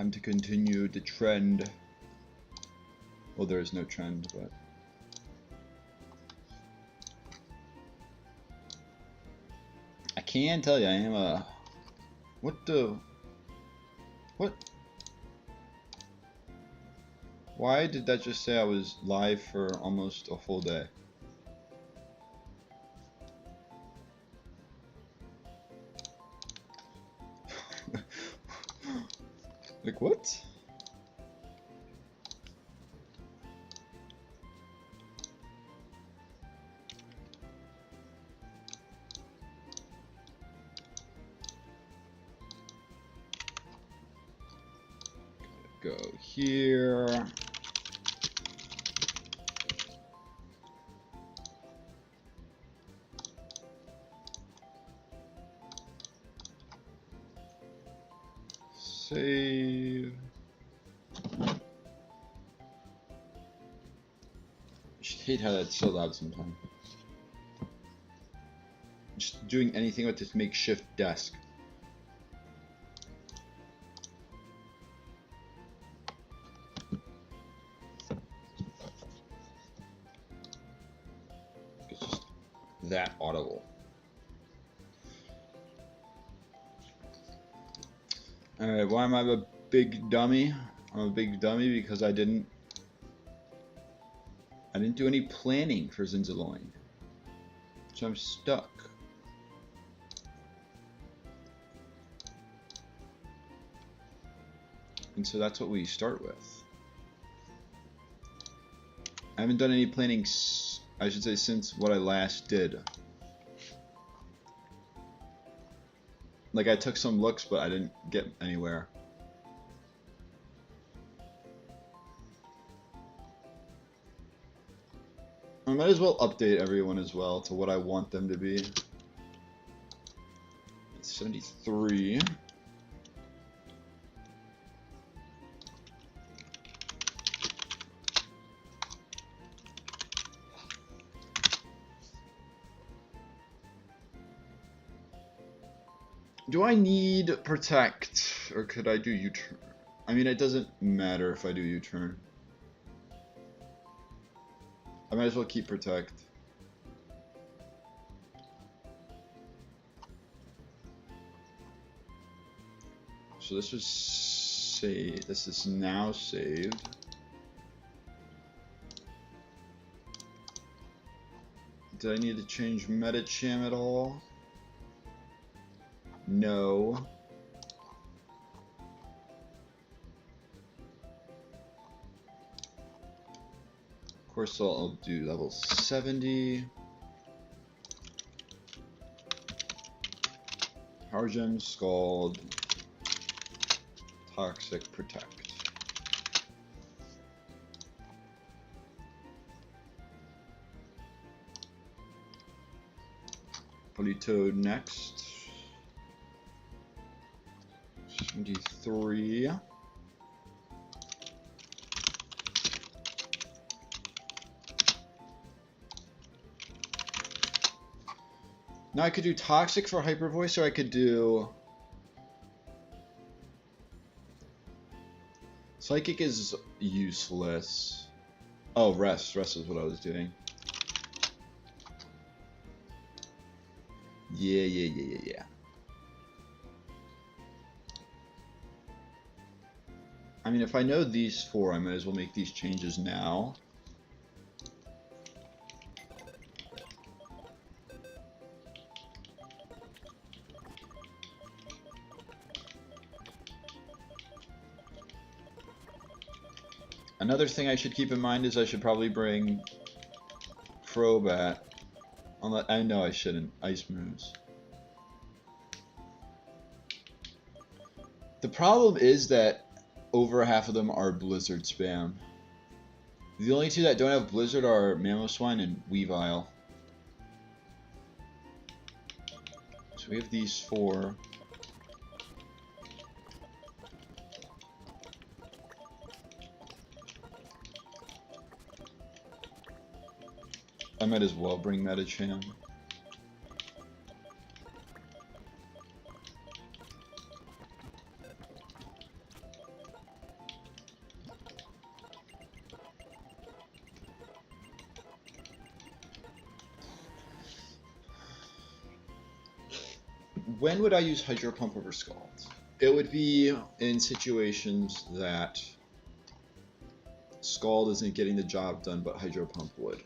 Time to continue the trend. Well, there is no trend, but... I can tell you, I am a... What the... What? Why did that just say I was live for almost a full day? Like, what? Go here. Save. I just hate how that's so loud sometimes. Just doing anything with this makeshift desk. It's just that audible. Alright, why am I a big dummy? I'm a big dummy because I didn't do any planning for Zinzaloin. So I'm stuck. And so that's what we start with. I haven't done any planning, I should say, since what I last did. Like, I took some looks, but I didn't get anywhere. I might as well update everyone as well to what I want them to be. It's 73. Do I need protect, or could I do U-turn? I mean, it doesn't matter if I do U-turn. I might as well keep protect. So this was saved. This is now saved. Did I need to change Metacham at all? No. Of course, I'll do level 70. Power Gem, Scald, Toxic, Protect. Politoad next. 73. Now I could do Toxic for Hyper Voice, or I could do... Psychic is useless. Oh, Rest. Rest is what I was doing. Yeah. I mean, if I know these four, I might as well make these changes now. Another thing I should keep in mind is I should probably bring Crobat. I know I shouldn't. Ice moves. The problem is that over half of them are Blizzard spam. The only two that don't have Blizzard are Mamoswine and Weavile. So we have these four. I might as well bring Metacham. when would I use Hydro Pump over Scald? It would be in situations that Scald isn't getting the job done, but Hydro Pump would.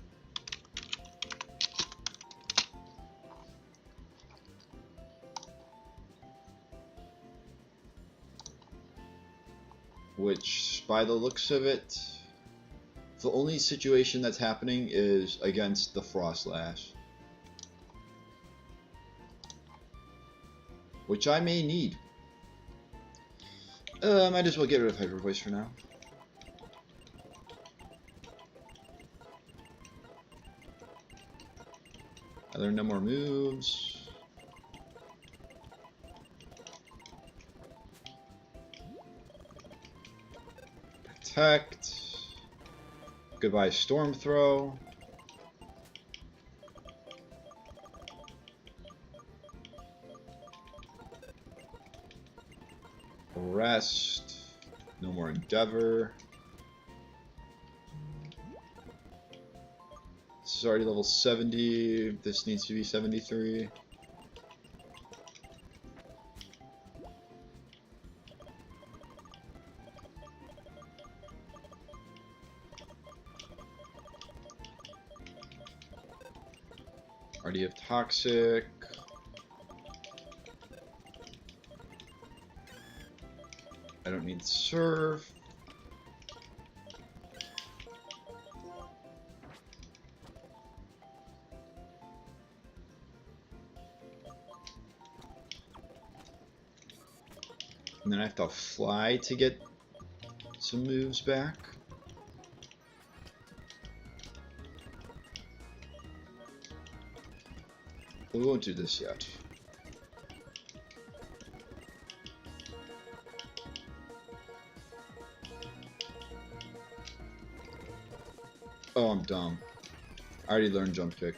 Which, by the looks of it, the only situation that's happening is against the Frost Lash. Which I may need. Might as well get rid of Hyper Voice for now. I learned no more moves. Protect. Goodbye Storm Throw. Rest. No more Endeavor. This is already level 70. This needs to be 73. Already have Toxic. I don't need Surf. And then I have to fly to get some moves back. We won't do this yet. Oh, I'm dumb. I already learned Jump Kick.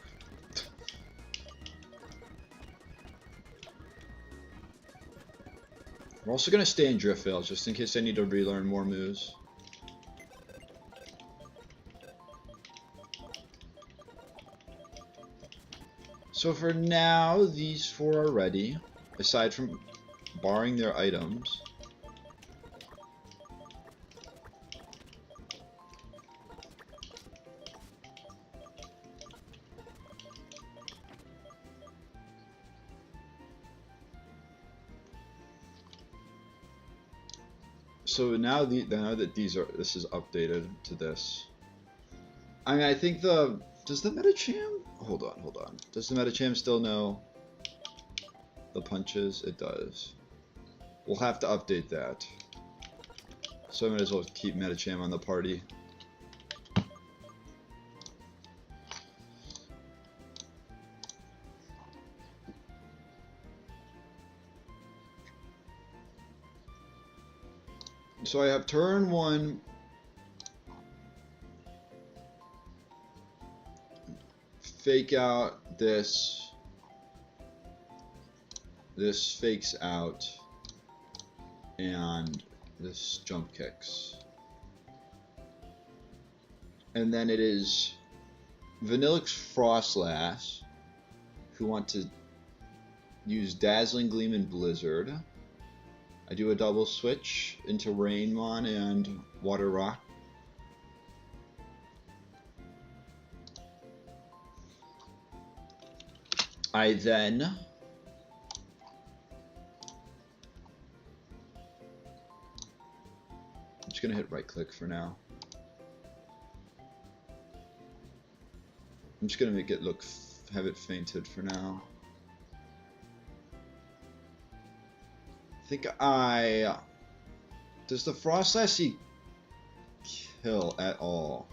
We're also going to stay in Drift Veil, just in case I need to relearn more moves. So for now, these four are ready, aside from barring their items. So now that this is updated to this. I mean, I think does the Metacham? Hold on. Does the Metacham still know the punches? It does. We'll have to update that. So I might as well keep Metacham on the party. So I have turn 1. Fake out this. This fakes out. And this jump kicks. And then it is Vanillix Frostlass who want to use Dazzling Gleam and Blizzard. I do a double switch into Rainmon and Water Rock. I then I'm just gonna hit right click for now. I'm just gonna make it have it fainted for now. Does the Frostlass kill at all?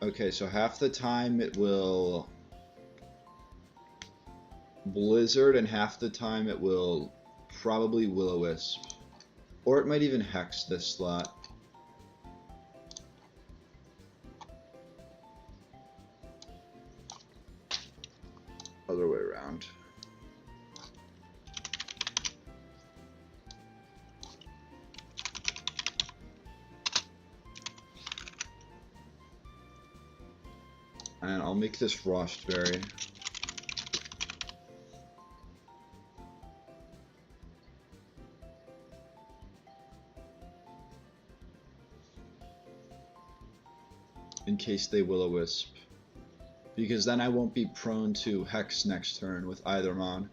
Okay, so half the time it will Blizzard and half the time it will probably Will-O-Wisp. Or it might even Hex this slot. Other way around. And I'll make this Frostberry. in case they Will-O-Wisp. Because then I won't be prone to Hex next turn with either mon.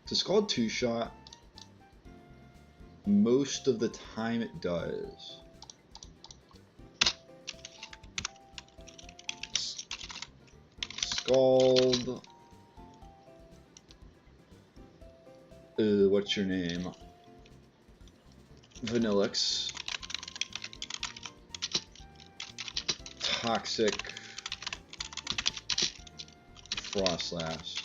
Does Scald 2-shot? Most of the time it does. Scald. What's your name? Vanillix. Toxic. Frostlass.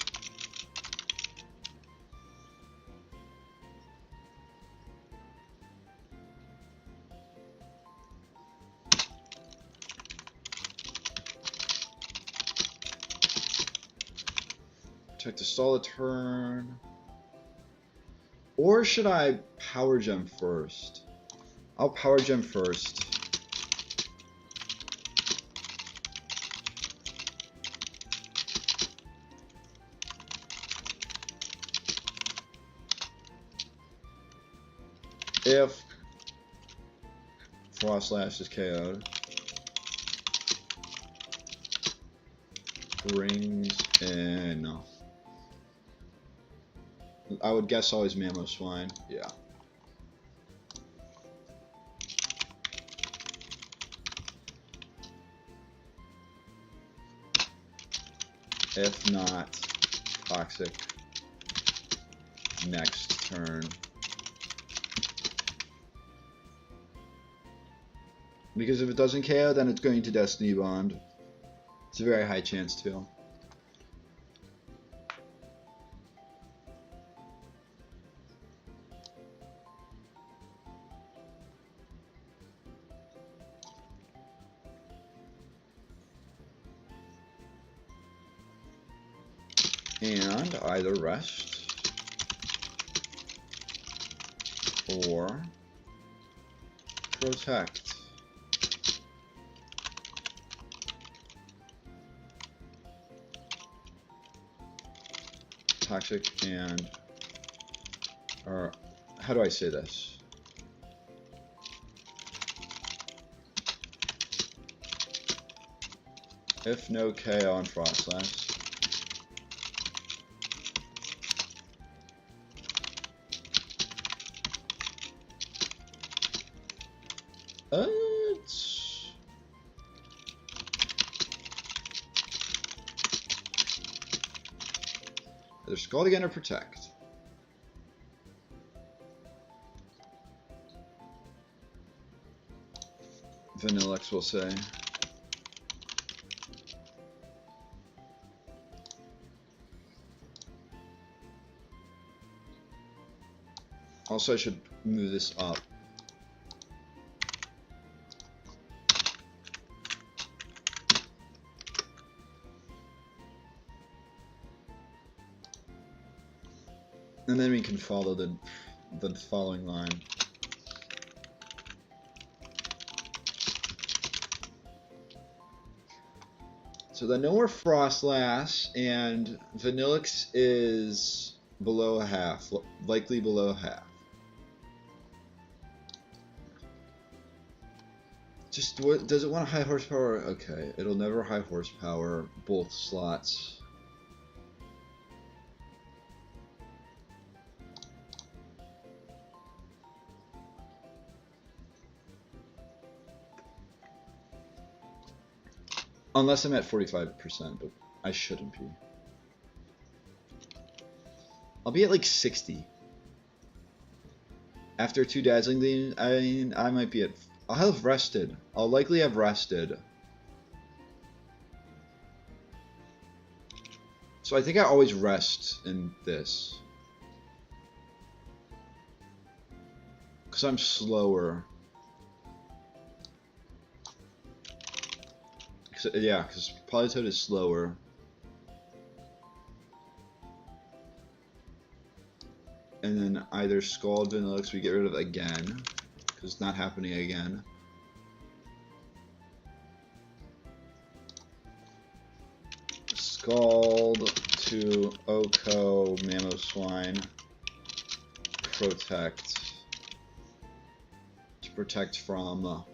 Check to stall a turn. Or should I Power Gem first? I'll Power Gem first. If Frostlash is KO'd. Brings in. I would guess always Mamoswine. Yeah. If not, Toxic next turn. Because if it doesn't KO, then it's going to Destiny Bond. It's a very high chance too. And either rest or protect. Toxic and, or how do I say this? If no KO on Frostlash. It's either Scald again or Protect. Vanillix will say. Also, I should move this up. And then we can follow the following line. So then no more Frostlass, and Vanillix is below a half, likely below half. Just what does it want a high horsepower? Okay, it'll never high horsepower both slots. Unless I'm at 45%, but I shouldn't be. I'll be at like 60. After 2 Dazzling Gleams, I might be at... I'll have rested. I'll likely have rested. So I think I always rest in this. Because I'm slower. Yeah, because Politoed is slower. And then either Scald Vanillix we get rid of again, because it's not happening again. Scald to Oko Mamoswine. Protect. To protect from...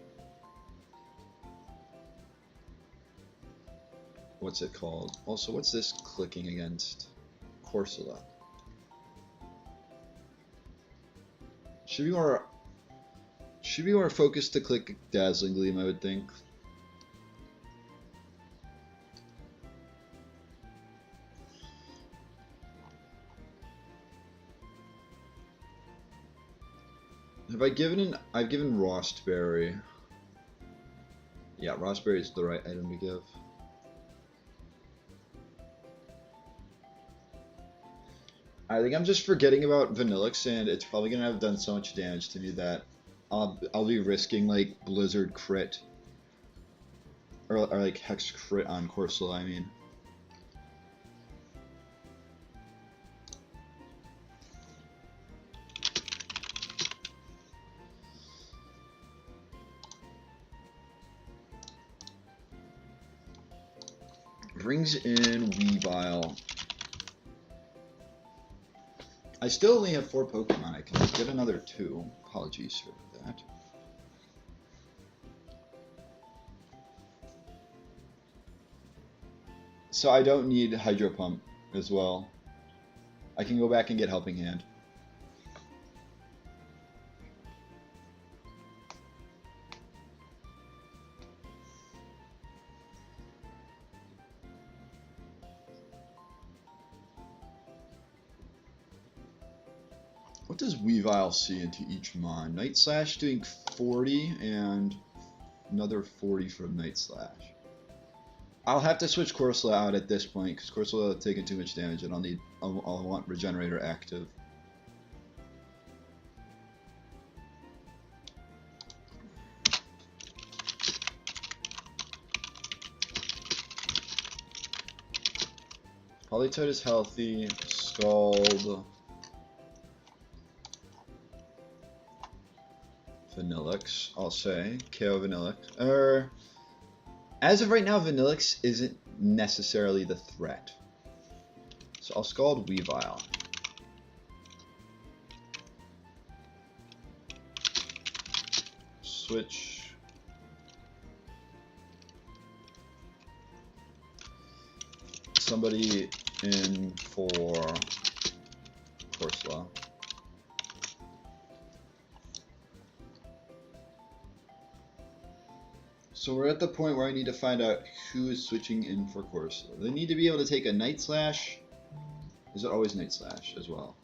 what's it called? Also, what's this clicking against? Corsola. Should be more focused to click Dazzling Gleam, I would think. I've given Rostberry. Yeah, Rostberry is the right item to give. I think I'm just forgetting about Vanillix, and it's probably gonna have done so much damage to me that I'll be risking like Blizzard crit or like Hex crit on Corsola. I mean. Brings in Weavile. I still only have 4 Pokemon. I can get another 2. Apologies for that. So I don't need Hydro Pump as well. I can go back and get Helping Hand. What does Weavile see into each Mon? Night Slash doing 40 and another 40 from Night Slash. I'll have to switch Corsola out at this point because Corsola has taken too much damage and I'll want Regenerator active. Politoed is healthy. Scald. Vanillix, I'll say. KO Vanillix. As of right now, Vanillix isn't necessarily the threat. So I'll Scald Weavile. Switch. Somebody in for Corsola. So we're at the point where I need to find out who is switching in for Corsola. They need to be able to take a Night Slash. Is it always Night Slash as well?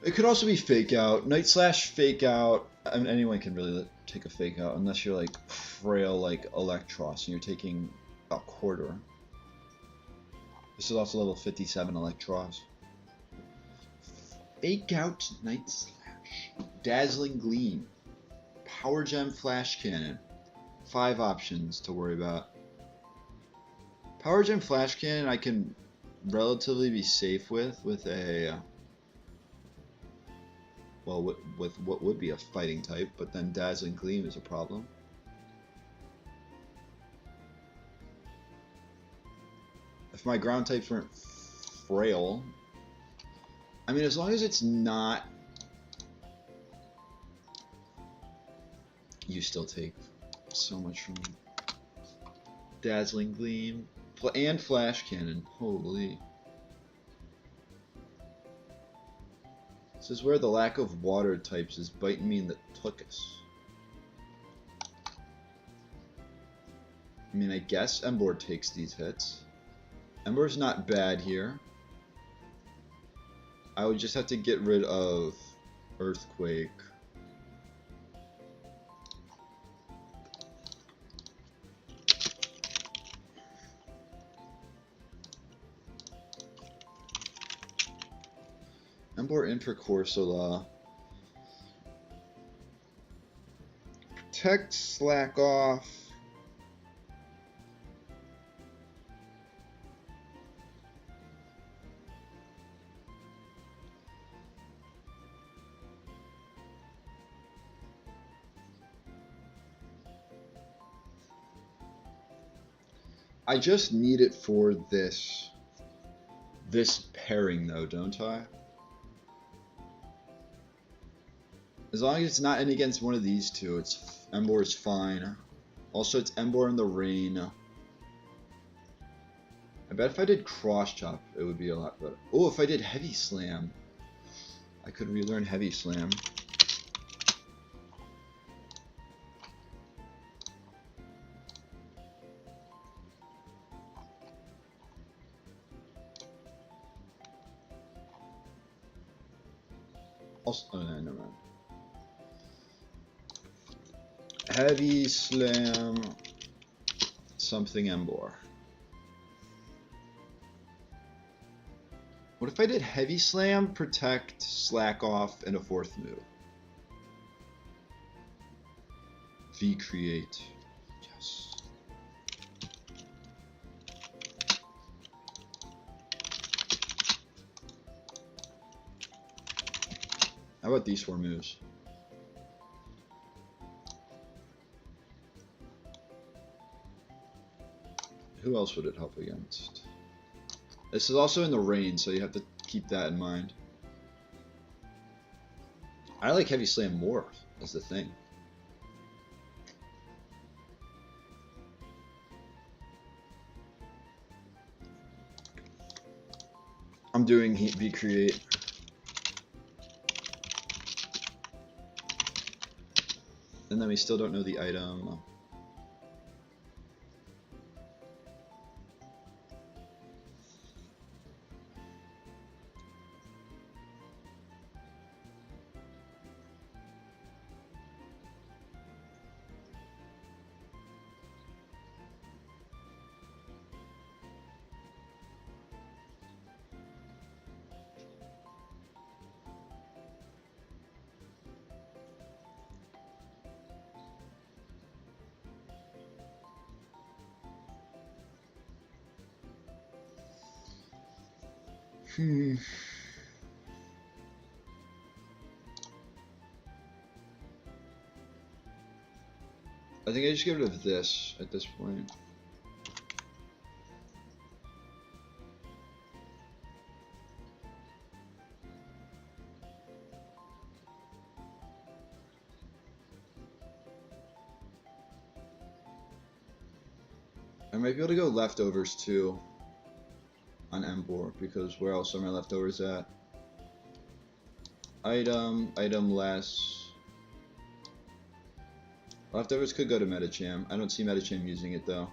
It could also be Fake Out. Night Slash, Fake Out. I mean, anyone can really take a Fake Out unless you're like frail like Electros and you're taking a quarter. This is also level 57 Electros. Fake Out Night Slash. Dazzling Gleam. Power Gem Flash Cannon. 5 options to worry about. Power Gem Flash Cannon I can relatively be safe with a... well, with what would be a fighting type, but then Dazzling Gleam is a problem. If my ground types weren't frail... I mean, as long as it's not... You still take so much from Dazzling Gleam and Flash Cannon. Holy. This is where the lack of water types is biting me in the tuchus. I mean, I guess Emboar takes these hits. Emboar's not bad here. I would just have to get rid of Earthquake. Emboar in for Corsola. Protect, slack off. I just need it for this pairing though, don't I? As long as it's not in against one of these two, Embor is fine. Also, it's Embor in the rain. I bet if I did cross chop, it would be a lot better. Oh, if I did heavy slam, I could relearn heavy slam. Also, oh no, never mind. Heavy slam, something Embor. What if I did heavy slam, protect, slack off, and a fourth move? V create. Yes. How about these 4 moves? Who else would it help against? This is also in the rain, so you have to keep that in mind. I like heavy slam more, is the thing. I'm doing heat V create. And then we still don't know the item. I think I just get rid of this at this point. I might be able to go leftovers too on Embor, because where else are my leftovers at? Item less. Leftovers could go to Metacham. I don't see Metacham using it though.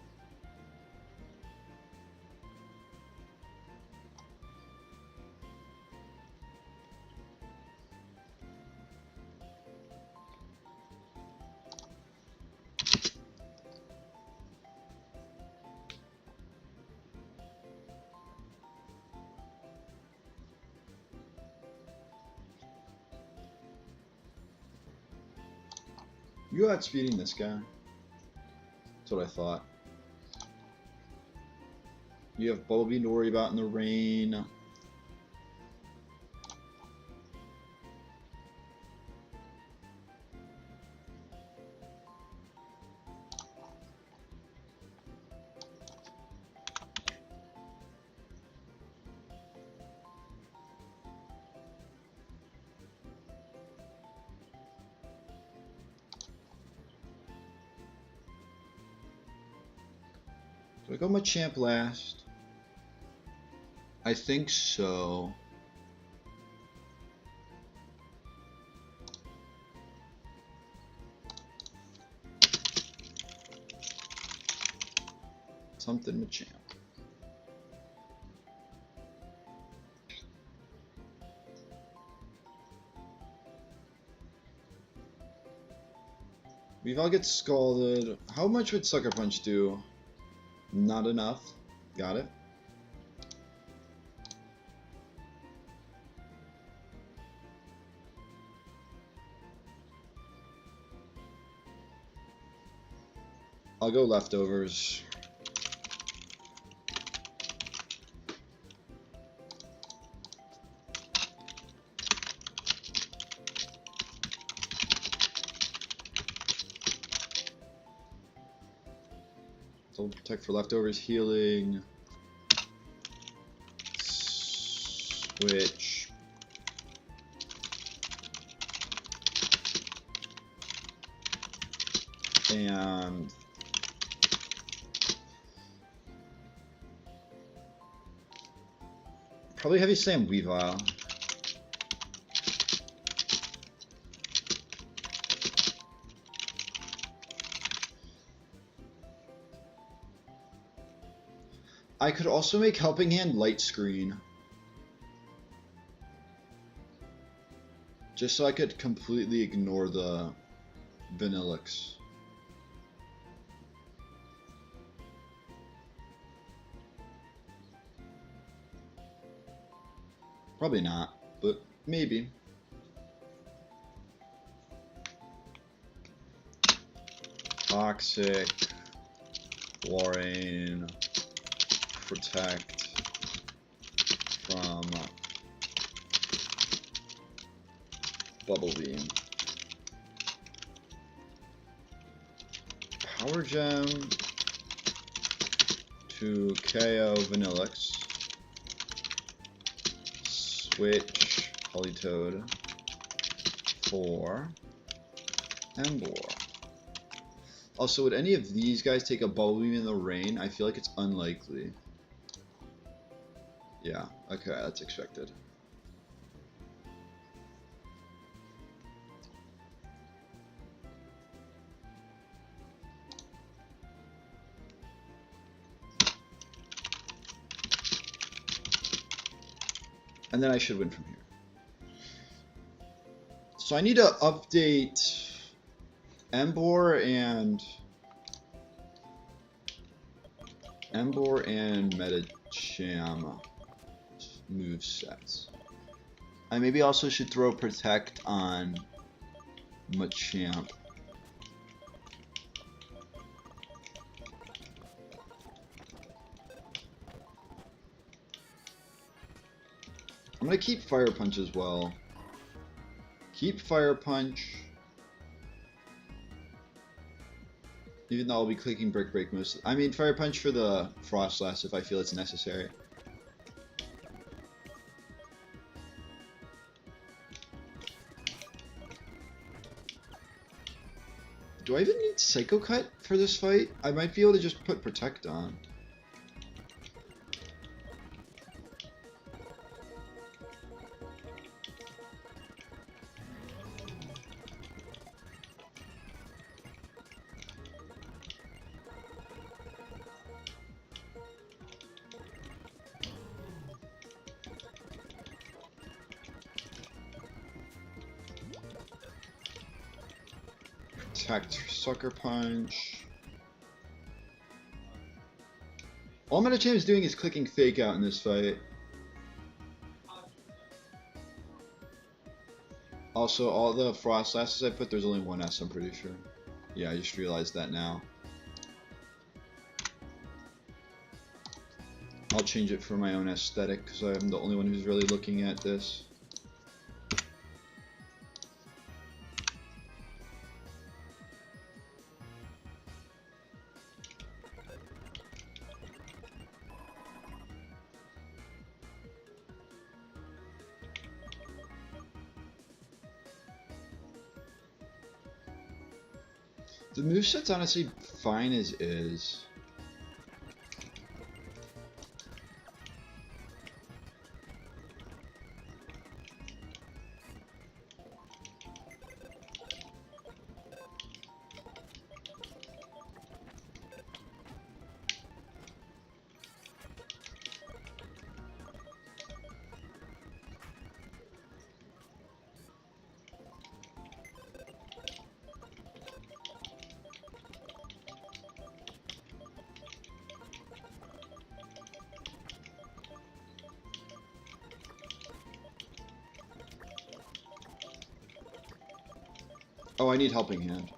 You outspeeding this guy. That's what I thought. You have Bumblebee to worry about in the rain. Do I go Machamp last? I think so. Something Machamp. We've all get scalded. How much would Sucker Punch do? Not enough. Got it. I'll go leftovers. Double protect for leftovers, healing. Switch. And probably heavy slam Weavile. I could also make Helping Hand Light Screen. Just so I could completely ignore the Vanillix. Probably not, but maybe. Toxic, Warrain, protect from Bubble Beam. Power Gem to KO Vanillix. Switch Politoed for Emboar. Also, would any of these guys take a Bubble Beam in the rain? I feel like it's unlikely. Yeah, okay, that's expected. And then I should win from here. So I need to update Emboar and Medicham move sets. I maybe also should throw Protect on Machamp. I'm gonna keep Fire Punch as well. Keep Fire Punch. Even though I'll be clicking Brick Break most. I mean, Fire Punch for the Frostlass if I feel it's necessary. Do I even need Psycho Cut for this fight? I might be able to just put Protect on. Protect Sucker Punch. All Medicham is doing is clicking Fake Out in this fight. Also, all the Frostlasses I put, there's only one S, I'm pretty sure. Yeah, I just realized that now. I'll change it for my own aesthetic, because I'm the only one who's really looking at this. The moveset's honestly fine as is. Oh, I need Helping Hand.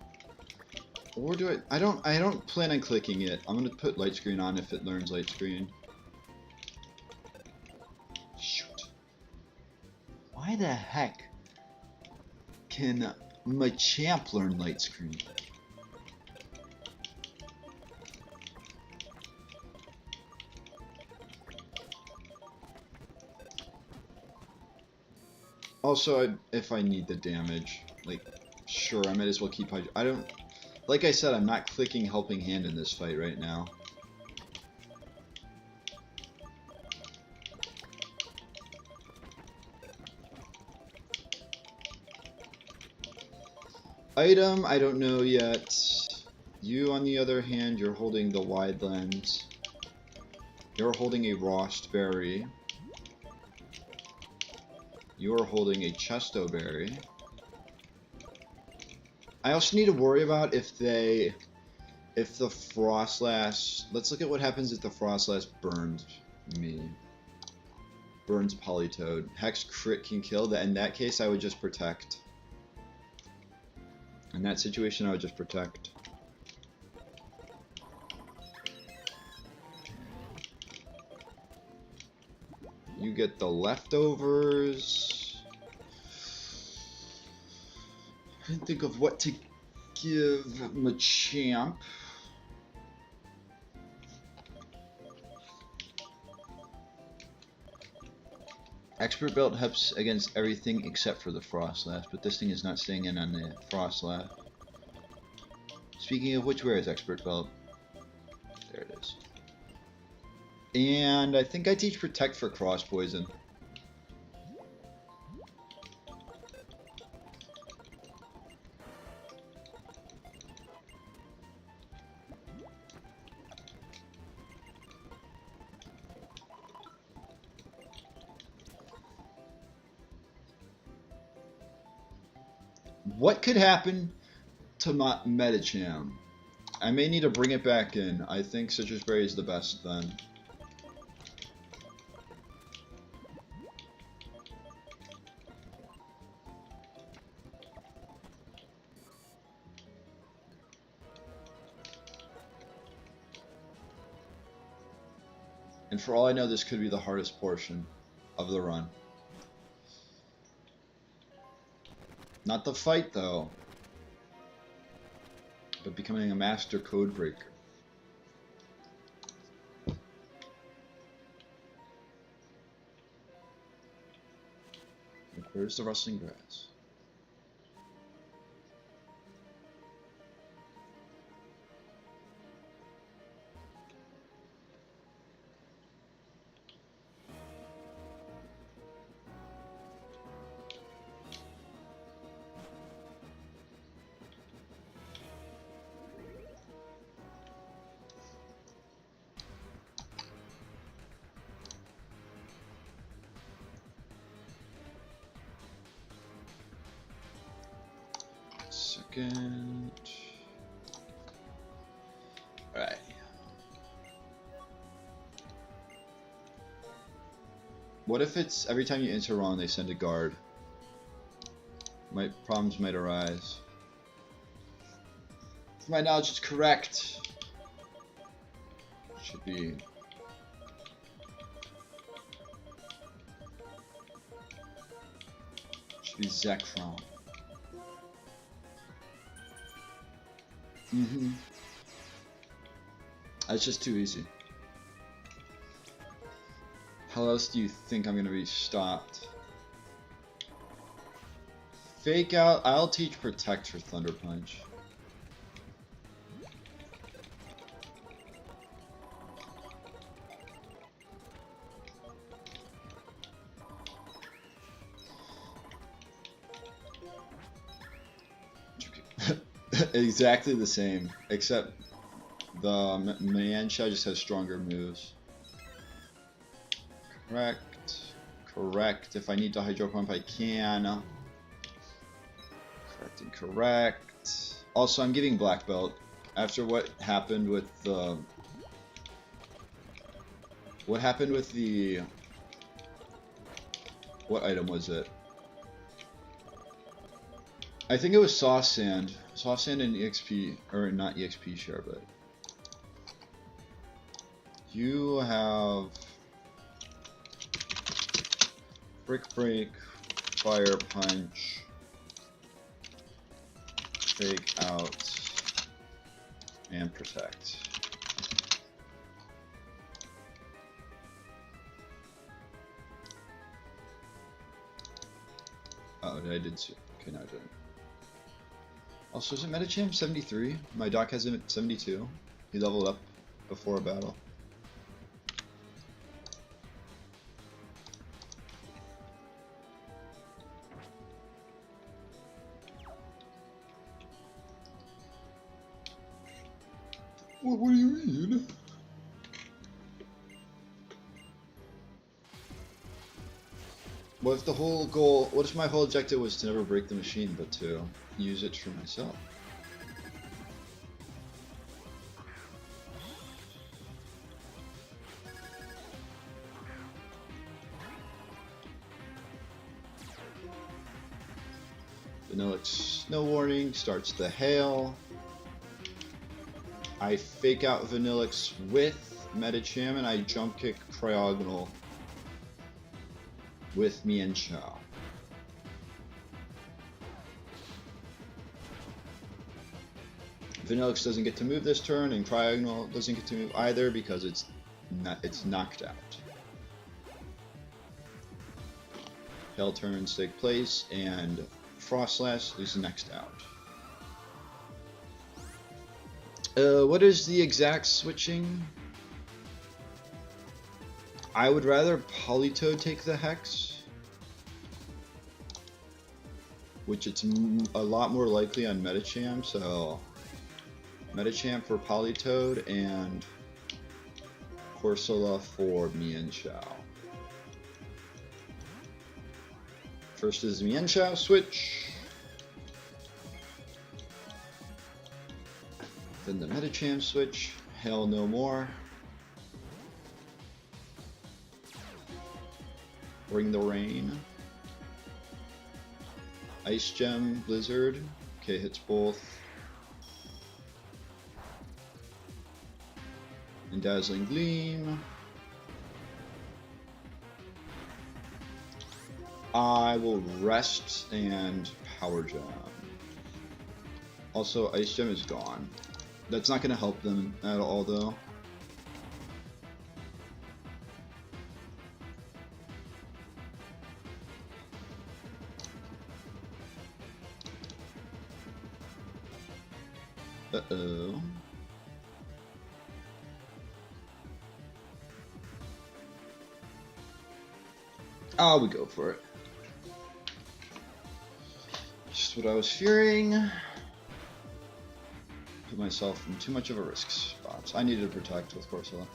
Or do I? I don't plan on clicking it. I'm gonna put Light Screen on if it learns Light Screen. Shoot. Why the heck can Machamp learn Light Screen? Also, if I need the damage, like, sure, I might as well keep I don't... Like I said, I'm not clicking Helping Hand in this fight right now. Item, I don't know yet. You, on the other hand, you're holding the wide lens. You're holding a Rost berry. You're holding a Chesto berry. I also need to worry about if the Frostlass... Let's look at what happens if the Frostlass burns me. Burns Politoed. Hex crit can kill. In that case, I would just protect. In that situation, I would just protect. You get the leftovers. I didn't think of what to give Machamp. Expert Belt helps against everything except for the Frostlass, but this thing is not staying in on the Frostlass. Speaking of which, where is Expert Belt? There it is. And I think I teach Protect for Cross Poison. What could happen to my Medicham? I may need to bring it back in. I think Citrus Berry is the best then. And for all I know, this could be the hardest portion of the run. Not the fight, though, but becoming a master code breaker. Where's the rustling grass? Second. Alright. What if it's every time you enter wrong they send a guard? Problems might arise. If my knowledge is correct, should be Zekrom. That's just too easy. How else do you think I'm gonna be stopped? Fake out. I'll teach Protect for Thunder Punch. Exactly the same, except the Mansha just has stronger moves. Correct. Correct. If I need to Hydro Pump, I can. Correct and correct. Also, I'm getting Black Belt. After what happened with the... What happened with the... What item was it? I think it was Soft Sand. Soft Sand and EXP, or not EXP share, but you have Brick Break, Fire Punch, Fake Out, and Protect. Oh, I did see. Okay, no, I didn't. Also, is it Metacham 73? My doc has him at 72. He leveled up before a battle. What do you mean? What if the whole goal, what if my whole objective was to never break the machine, but to use it for myself? Vanillix Snow Warning starts the hail. I fake out Vanillix with Metacham and I jump kick Cryogonal with Mienshao. Vanillix doesn't get to move this turn, and Cryogonal doesn't get to move either because it's knocked out. Hail turns take place, and Frostlash is next out. What is the exact switching? I would rather Politoed take the Hex, which it's a lot more likely on Metacham, so Metacham for Politoed and Corsola for Mienshao. First is Mienshao switch. Then the Metacham switch. Hail no more. Bring the rain. Ice Gem, Blizzard. Okay, hits both. And Dazzling Gleam. I will rest and Power Gem. Also, Ice Gem is gone. That's not going to help them at all, though. Uh-oh. Ah, we go for it. Just what I was fearing. Put myself in too much of a risk spot. I needed to protect with Corsola.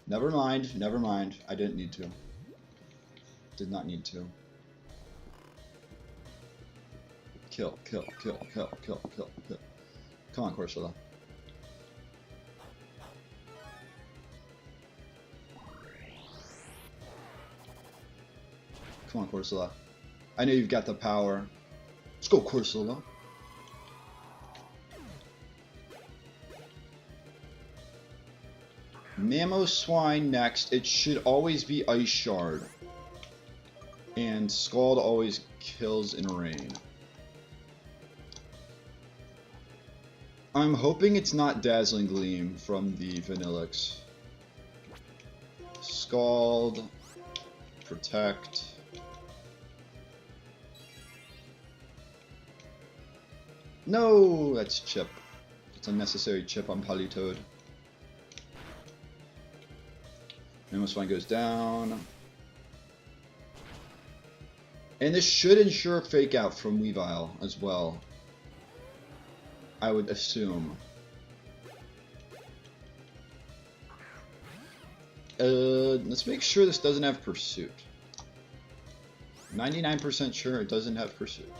Never mind, never mind. I didn't need to. Did not need to. Kill, kill, kill, kill, kill, kill, kill. Come on, Corsola. Come on, Corsola. I know you've got the power. Let's go, Corsola. Mamoswine next. It should always be Ice Shard. And Scald always kills in rain. I'm hoping it's not Dazzling Gleam from the Vanillix. Scald. Protect. No! That's chip. It's unnecessary chip on Politoed. Mamoswine goes down. And this should ensure fake out from Weavile as well. I would assume. Let's make sure this doesn't have Pursuit. 99% sure it doesn't have Pursuit.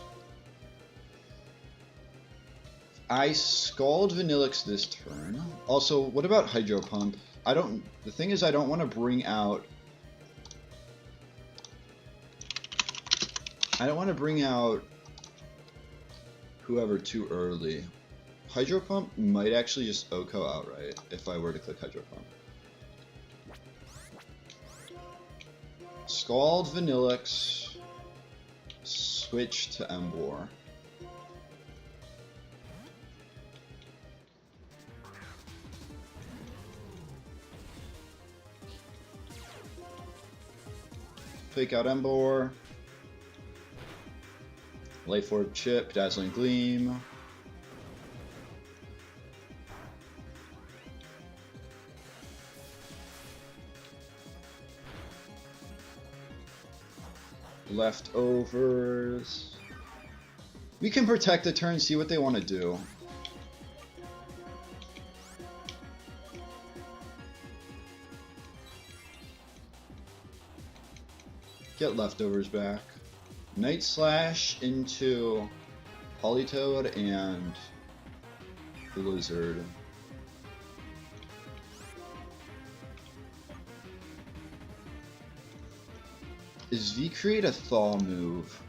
I Scald Vanillix this turn. Also, what about Hydro Pump? The thing is I don't want to bring out... whoever too early. Hydro Pump might actually just OHKO outright if I were to click Hydro Pump. Scald Vanillix. Switch to Emboar. Fake out Emboar. Life Orb Chip, Dazzling Gleam. Leftovers. We can protect the turn, see what they want to do. Get leftovers back. Night Slash into Politoed and Blizzard. Is V create a Thaw move?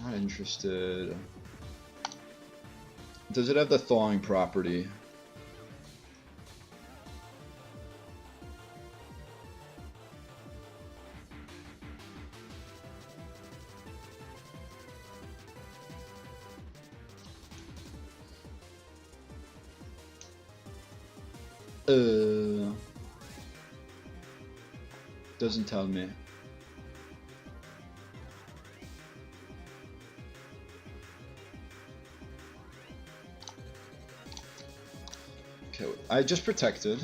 Not interested. Does it have the thawing property? Doesn't tell me. Okay, I just protected.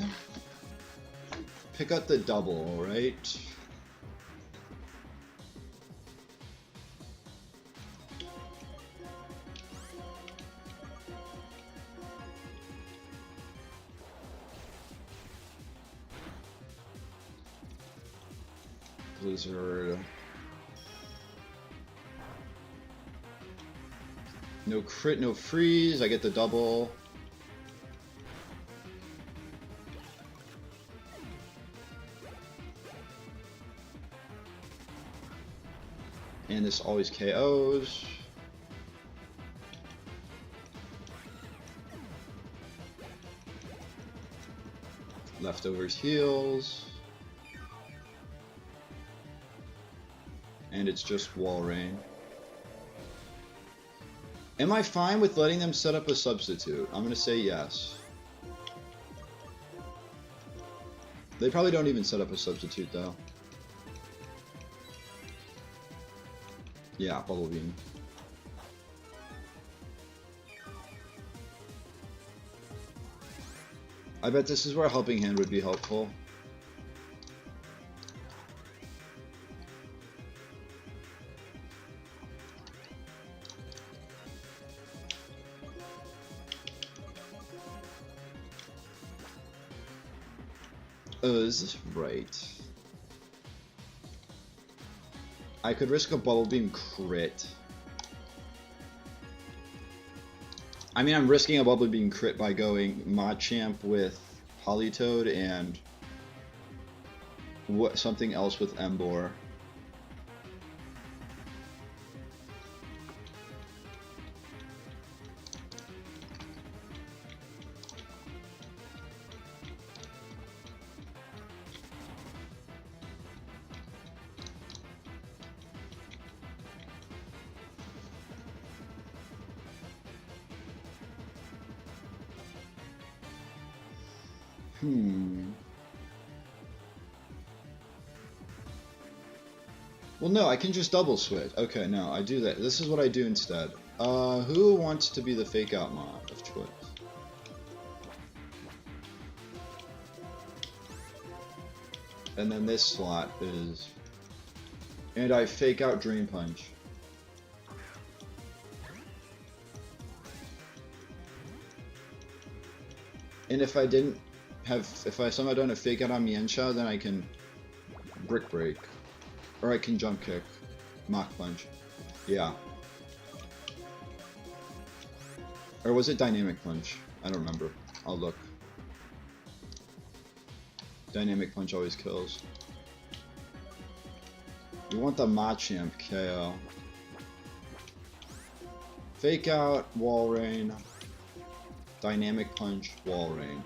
Pick up the double, right? Blizzard. No crit, no freeze. I get the double. And this always KOs. Leftovers heals. And it's just Wall Rain. Am I fine with letting them set up a substitute? I'm gonna say yes. They probably don't even set up a substitute though. Yeah, Bubble Beam. I bet this is where a Helping Hand would be helpful. Is this right? I could risk a Bubble Beam crit. I mean, I'm risking a Bubble Beam crit by going Machamp with Politoed and something else with Emboar. Well, no, I can just double switch. Okay, no, I do that. This is what I do instead. Who wants to be the fake out mod of choice? And then this slot is... And I fake out Drain Punch. And if I didn't have... If I somehow don't have fake out on Mienshao, then I can Brick Break. Or I can Jump Kick. Mach Punch. Yeah. Or was it Dynamic Punch? I don't remember. I'll look. Dynamic Punch always kills. You want the Machamp KO. Fake Out, Wall Rain. Dynamic Punch, Wall Rain.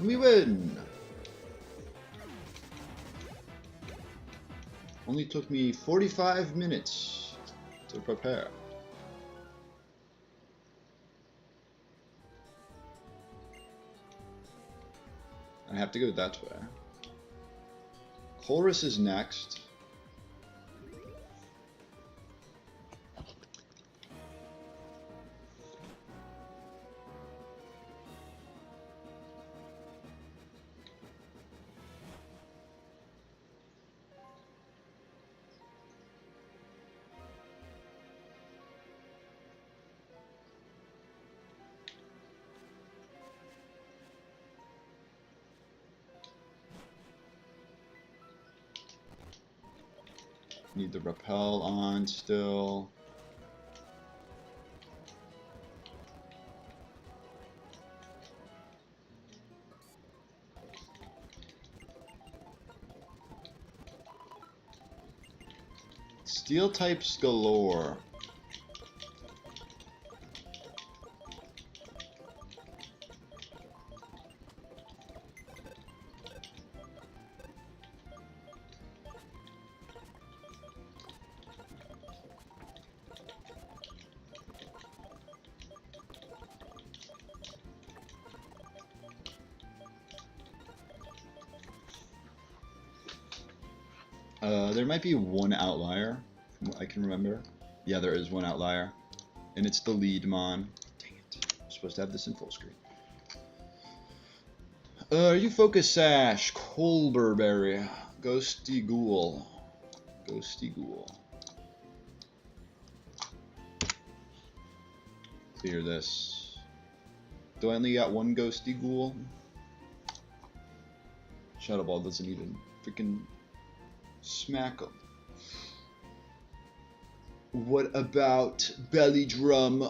And we win! Only took me 45 minutes to prepare. I have to go that way. Chorus is next. Need the rappel on still. Steel types galore. There might be one outlier, from what I can remember. Yeah, there is one outlier, and it's the lead mon. Dang it! I'm supposed to have this in full screen. You focus sash, Colberberry, Ghosty Ghoul, Ghosty Ghoul. Clear this. Do I only got one Ghosty Ghoul? Shadow Ball doesn't even freaking smack him. What about Belly Drum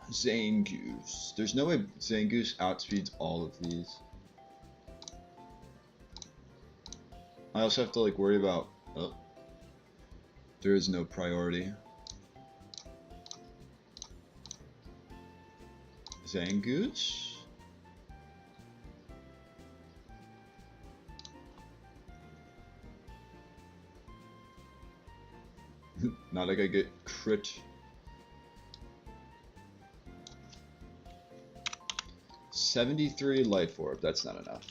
Zangoose? There's no way Zangoose outspeeds all of these. I also have to like worry about, oh, there is no priority. Zangoose? Not like I get crit. $73 life orb, that's not enough.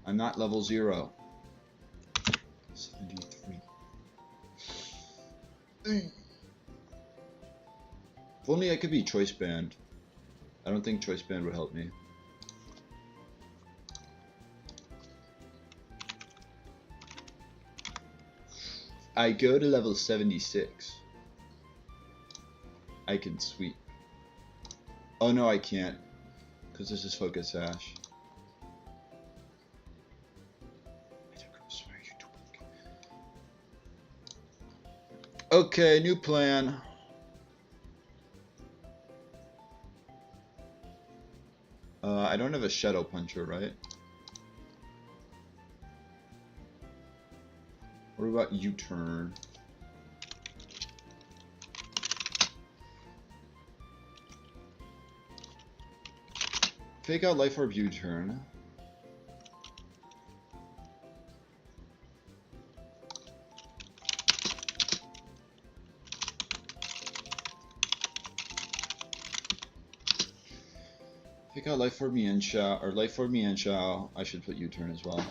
I'm not level 0. 73. If only I could be choice band. I don't think choice band would help me. I go to level 76. I can sweep. Oh no, I can't. Because this is focus sash. Okay, new plan. I don't have a Shadow Puncher, right? What about U-turn? Fake out Life Orb U-turn. Fake out Life Orb Mienshao, or Life Orb Mienshao. I should put U-turn as well.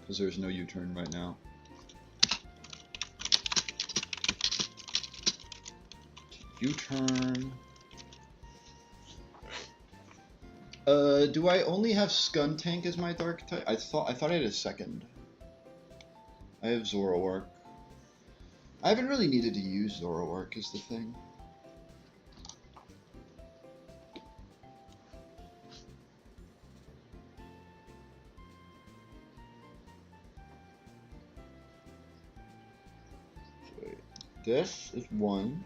Because there's no U-turn right now. U-turn. Do I only have Skuntank as my dark type? I thought I had a second. I have Zoroark. I haven't really needed to use Zoroark is the thing. This is one.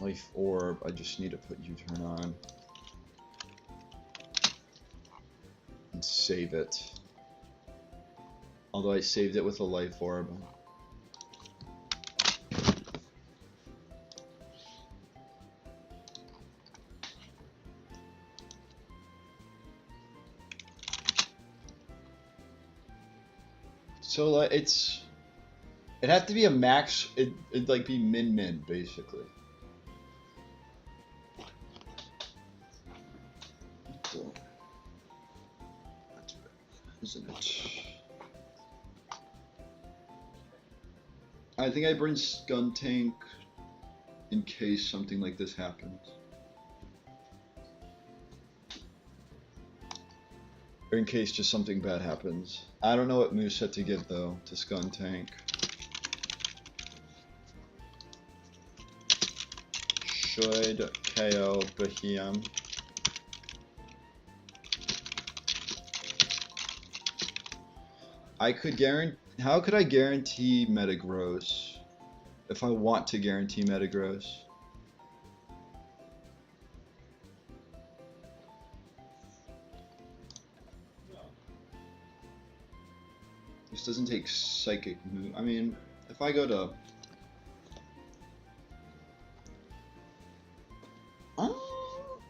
Life Orb, I just need to put U-turn on. And save it. Although I saved it with a Life Orb. So like it'd have to be a max. It'd like be min basically. So, that's bad, isn't it? I think I bring Skun Tank in case something like this happens. Or in case just something bad happens. I don't know what moveset to give though to Skun Tank. Should KO Behem. I could guarantee. How could I guarantee Metagross if I want to guarantee Metagross? This doesn't take Psychic move. I mean, if I go to...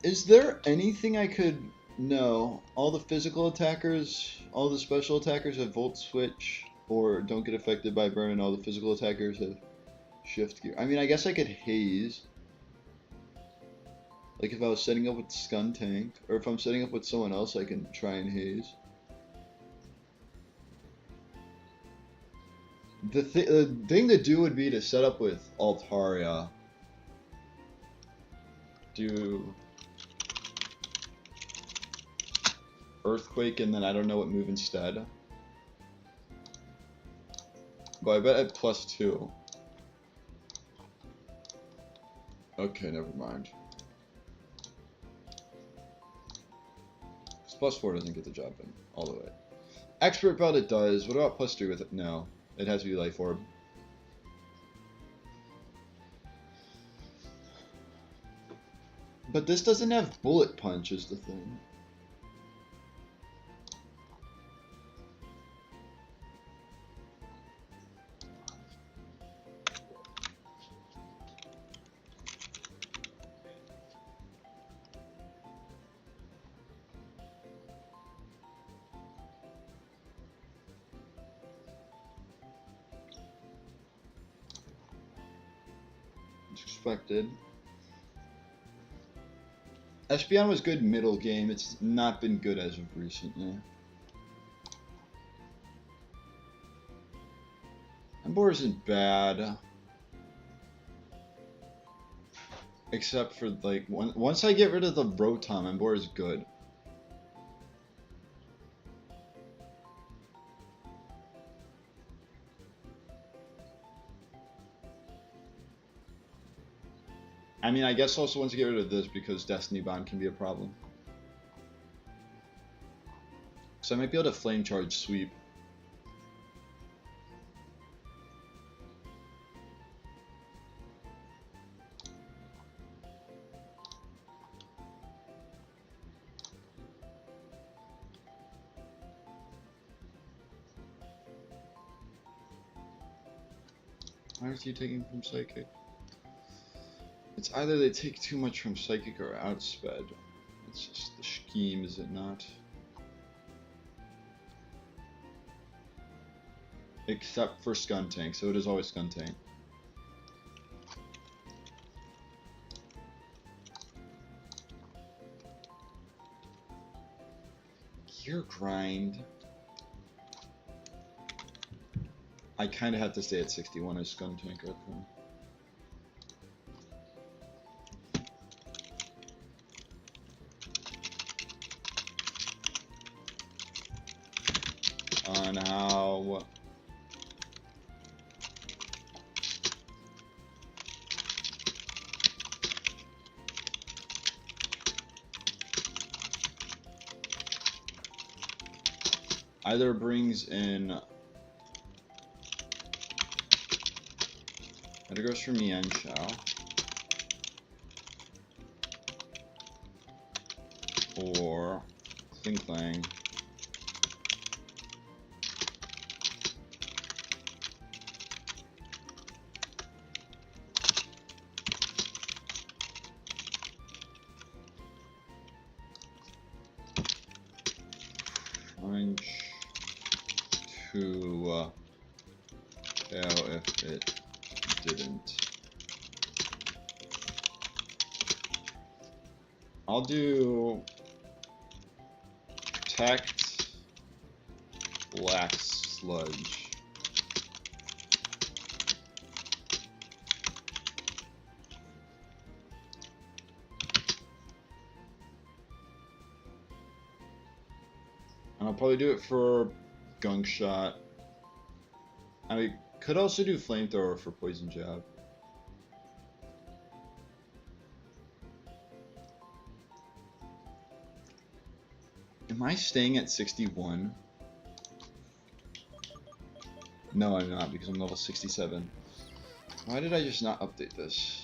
is there anything I could... No. All the physical attackers, all the special attackers have Volt Switch or don't get affected by burn, and all the physical attackers have Shift Gear. I mean, I guess I could Haze. Like if I was setting up with Skun Tank, or if I'm setting up with someone else, I can try and Haze. The thing to do would be to set up with Altaria. Do Earthquake, and then I don't know what move instead. But I bet at +2. Okay, never mind. +4 doesn't get the job done all the way. Expert Belt it does. What about +3 with it? No. It has to be Life Orb. But this doesn't have Bullet Punch is the thing. Expected. Espeon was good middle game. It's not been good as of recently. Emboar isn't bad, except for like once I get rid of the Rotom, Emboar is good. I mean, I guess also once you get rid of this, because Destiny Bond can be a problem. So I might be able to Flame Charge Sweep. Why is he taking from Psychic? It's either they take too much from Psychic or outsped. It's just the scheme, is it not? Except for Skun Tank, so it is always Skun Tank. Gear Grind. I kind of have to stay at 61 as Skun Tank, okay. On how either brings in Metagross for Mienshao or Klinklang. fail if it didn't. I'll do protect black sludge. And I'll probably do it for gunk shot. I could also do flamethrower for poison jab. Am I staying at 61? No, I'm not, because I'm level 67. Why did I just not update this?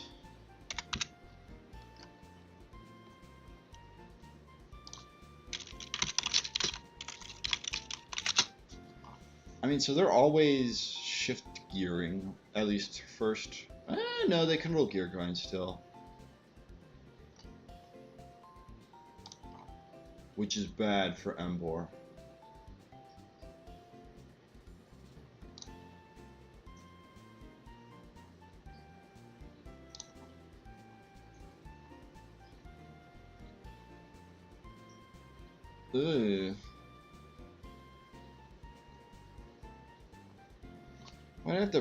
I mean, so they're always shift gearing, at least first. No, they can roll gear grind still. Which is bad for Embor. Ugh. Why did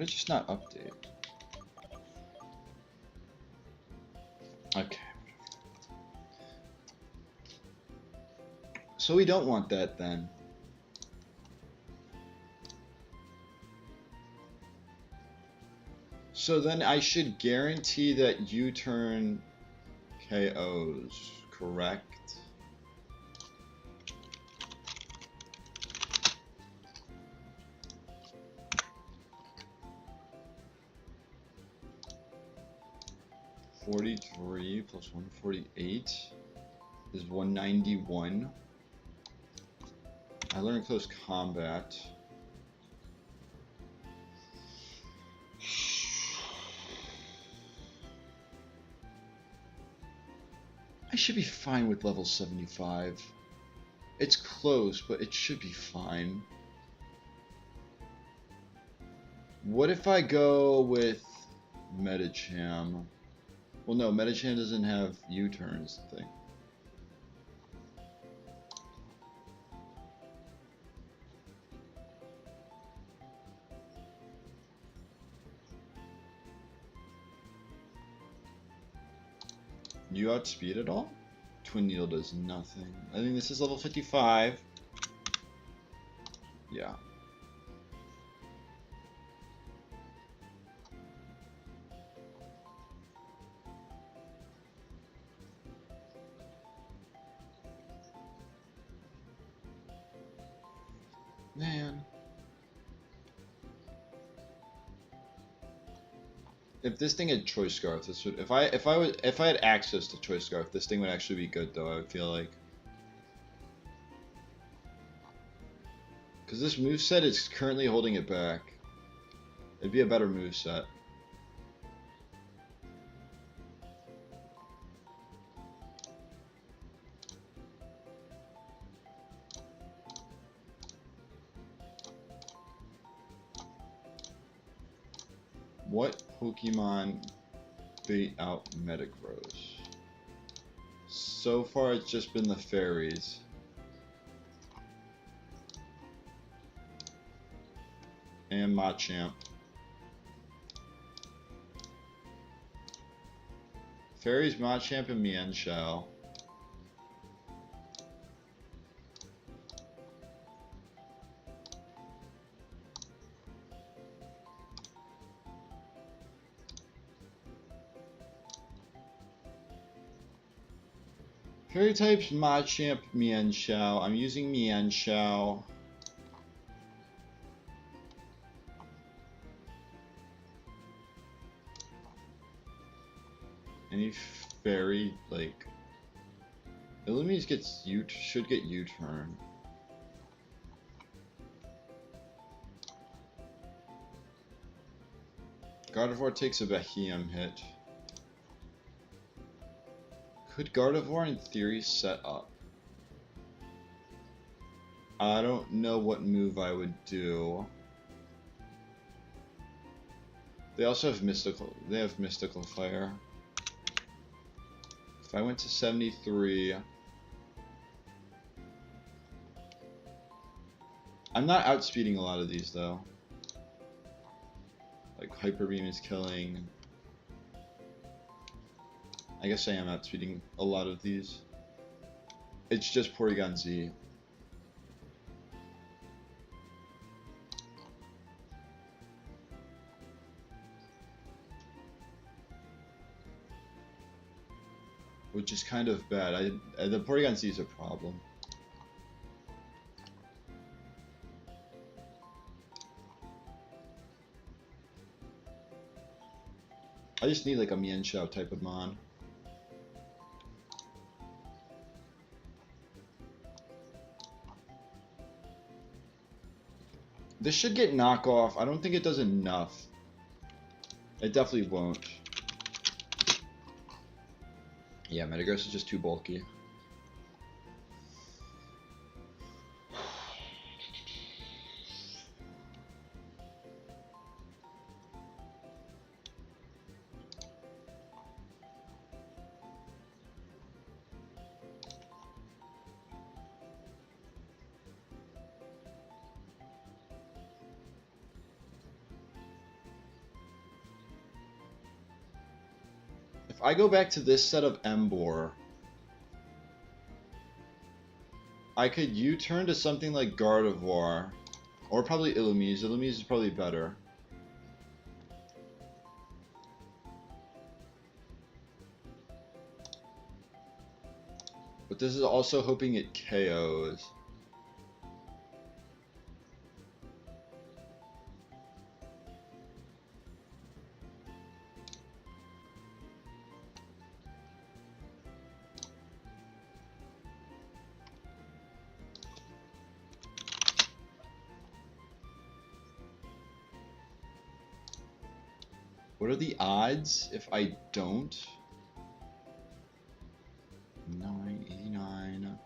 it just not update? Okay. So we don't want that then. So then I should guarantee that U-turn KOs, correct? $43 plus 148 is 191. I learned close combat. I should be fine with level 75. It's close, but it should be fine. What if I go with Metacham? Well, no, Metacham doesn't have U-turns thing. You outspeed at all? Twin Needle does nothing. I think this is level 55. Yeah. Man. If this thing had Choice Scarf, this would if I had access to Choice Scarf, this thing would actually be good though, I would feel like. Cause this moveset is currently holding it back. It'd be a better moveset. What Pokemon beat out Metagross? So far it's just been the fairies. And Machamp. Fairies, Machamp, and Mienshao. Fairy types, Machamp, Mienshao. I'm using Mienshao. Any fairy, like... Illumise gets should get U-turn. Gardevoir takes a Behem hit. Could Gardevoir in theory set up? I don't know what move I would do. They also have mystical. They have mystical fire. If I went to 73, I'm not outspeeding a lot of these though. Like hyper beam is killing. I guess I am outspeeding a lot of these. It's just Porygon Z. Which is kind of bad. The Porygon Z is a problem. I just need like a Mienshao type of mon. This should get knockoff. I don't think it does enough. It definitely won't. Yeah, Metagross is just too bulky. If I go back to this set of Emboar, I could U-turn to something like Gardevoir, or probably Illumise. Illumise is probably better. But this is also hoping it KOs. What are the odds if I don't? 989.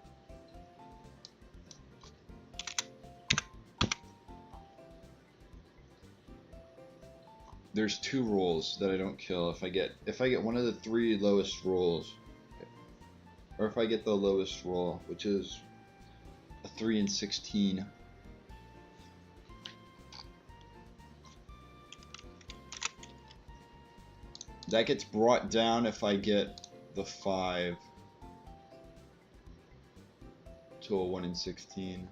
There's 2 rolls that I don't kill if I get one of the 3 lowest rolls. Or if I get the lowest roll, which is a 3 and 16. That gets brought down if I get the 5 to a 1 in 16.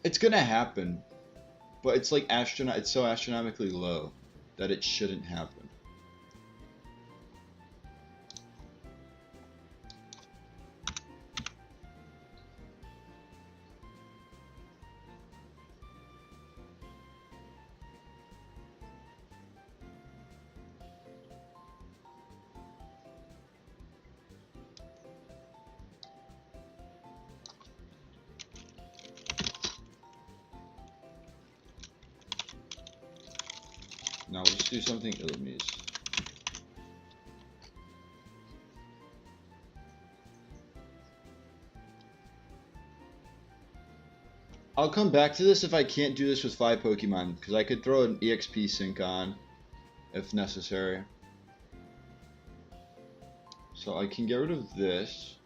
It's gonna happen, but it's like it's so astronomically low that it shouldn't happen. Now let's do something Illumise. I'll come back to this if I can't do this with 5 Pokemon, because I could throw an EXP sync on if necessary. So I can get rid of this.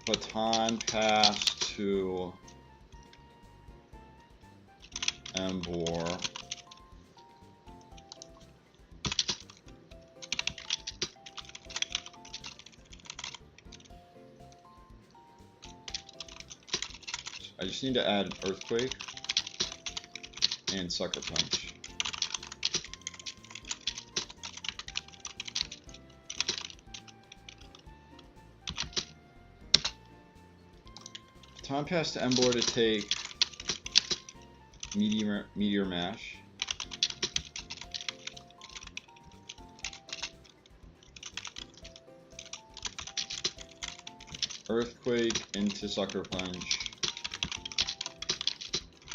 Baton pass to Emboar. I just need to add Earthquake and Sucker Punch. Baton pass to Emboar to take Meteor Mash. Earthquake into Sucker Punch.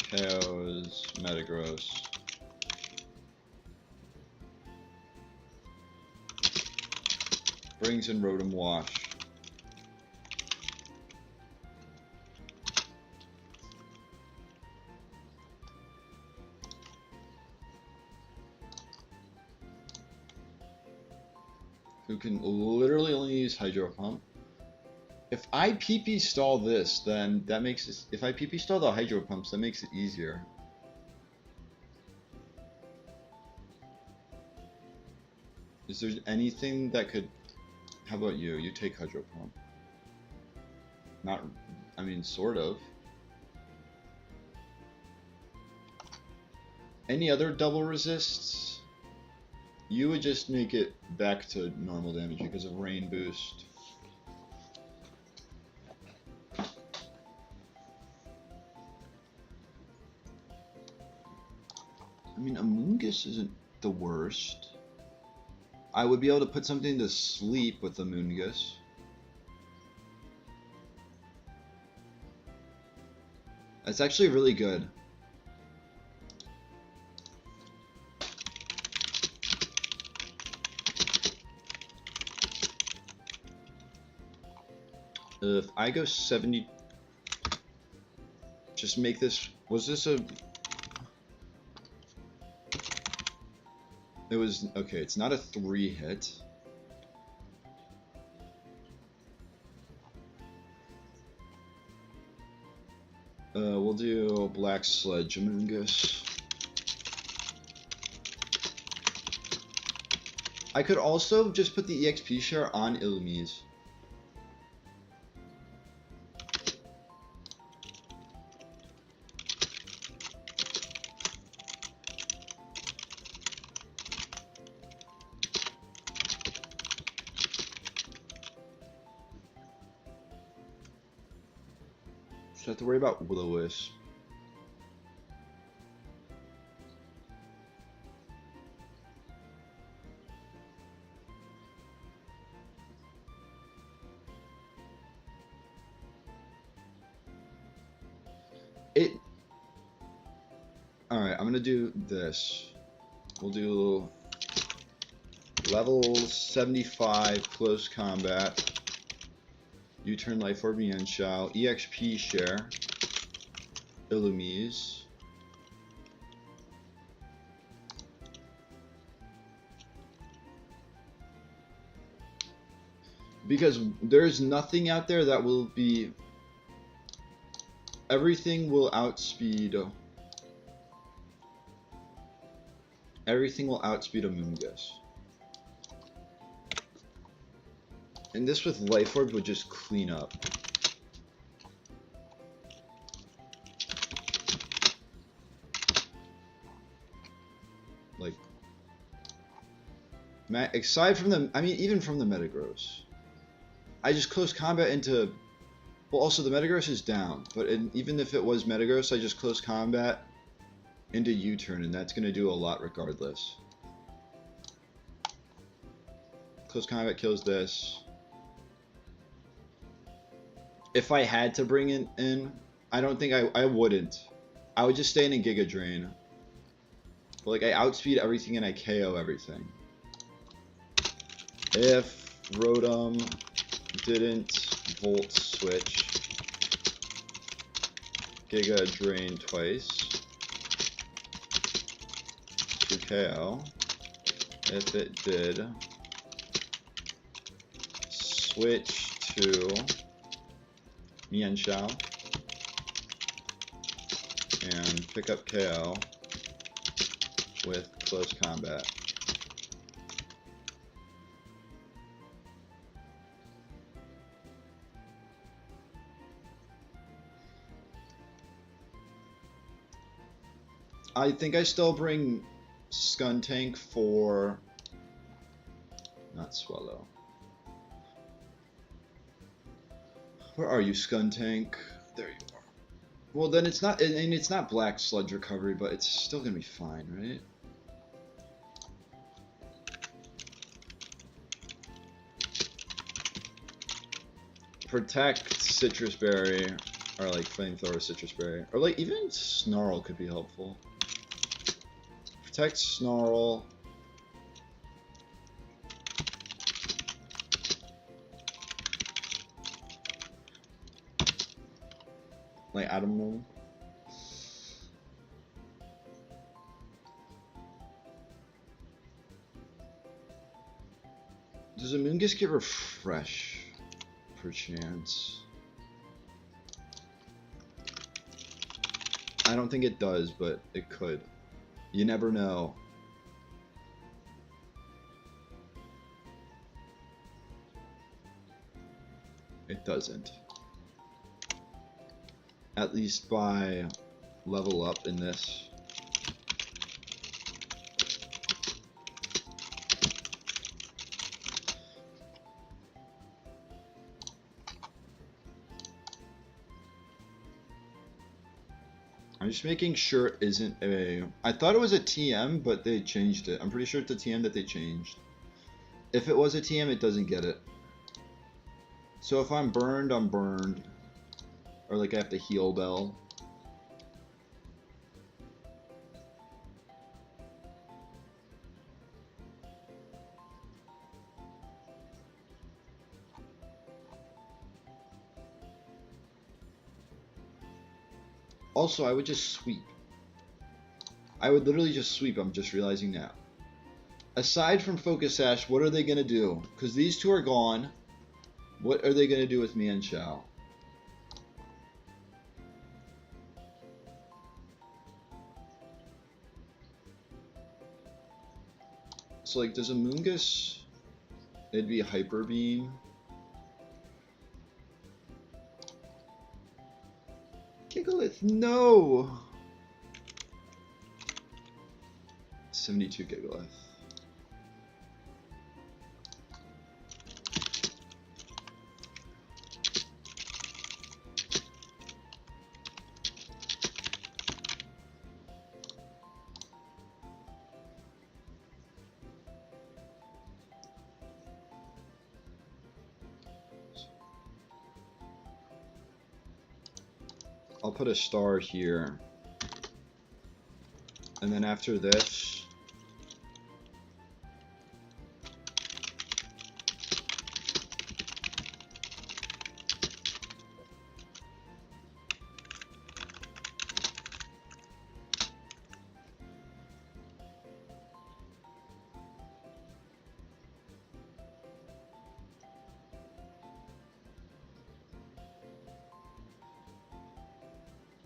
KOs Metagross. Brings in Rotom Wash. Who can literally only use Hydro Pump. If I PP stall this, then that makes it. If I PP stall the Hydro Pumps, that makes it easier. Is there anything that could? How about you? You take Hydro Pump. Not. I mean, sort of. Any other double resists? You would just make it back to normal damage because of Rain Boost. I mean, Amoonguss isn't the worst. I would be able to put something to sleep with Amoonguss. That's actually really good. If I go 70, just make this. Was this a? It was okay. It's not a 3-hit. We'll do Black Sledge Amoonguss. I could also just put the EXP share on Illumise. Just have to worry about Will-O-Wisp. Alright, I'm gonna do this. We'll do level 75 close combat. U-turn Life Orb Mienshao, EXP share, Illumise. Because there's nothing out there that will be. Everything will outspeed. Everything will outspeed Amoonguss. And this with Life Orb would just clean up. Like, aside from the, I mean, even from the Metagross, I just close combat into. Well, also the Metagross is down, but even if it was Metagross, I just close combat into U-turn, and that's gonna do a lot regardless. Close combat kills this. If I had to bring it in, I don't think I wouldn't. I would just stay in a Giga Drain. But like, I outspeed everything and I KO everything. If Rotom didn't Volt Switch, Giga Drain twice to KO. If it did switch to Mienshao and pick up KO with close combat. I think I still bring Skuntank for not Swallow. Where are you, Skuntank? There you are. Well, then it's not. I mean, it's not black sludge recovery, but it's still gonna be fine, right? Protect citrus berry, or like flamethrower citrus berry, or like even snarl could be helpful. Protect snarl. Like Atom Room. Does a Moongus get refresh, perchance? I don't think it does, but it could. You never know. It doesn't. At least by level up in this. I'm just making sure it isn't a... I thought it was a TM, but they changed it. I'm pretty sure it's a TM that they changed. If it was a TM, it doesn't get it. So if I'm burned, I'm burned. Or like I have to heal Bell. Also, I would just sweep. I would literally just sweep, I'm just realizing now. Aside from Focus Sash, what are they going to do? Because these two are gone. What are they going to do with Mian Chao? So, like, does a Moongus... It'd be Hyper Beam. Gigalith, no! 72 Gigalith. I'll put a star here. And then after this,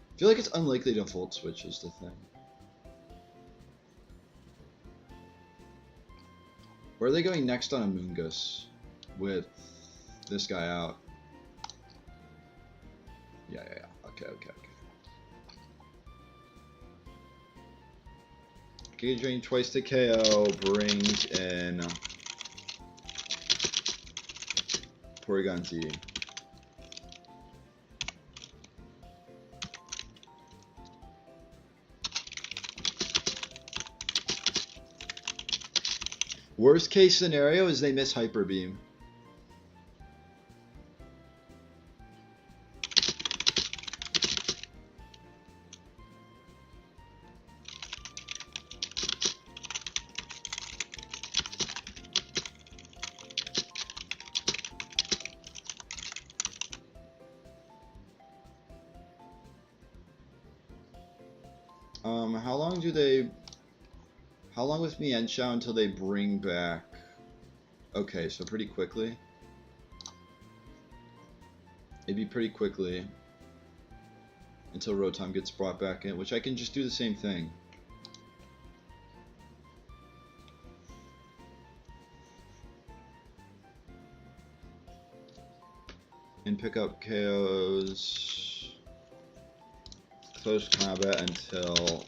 I feel like it's unlikely to Volt Switch is the thing. Where are they going next on a Moongus with this guy out? Yeah. Okay. Giga Drain twice to KO brings in Porygon Z. Worst case scenario is they miss Hyper Beam. How long with Mian Chao until they bring back? Okay, so pretty quickly. It'd be pretty quickly until Rotom gets brought back in, which I can just do the same thing. And pick up KOs, close combat until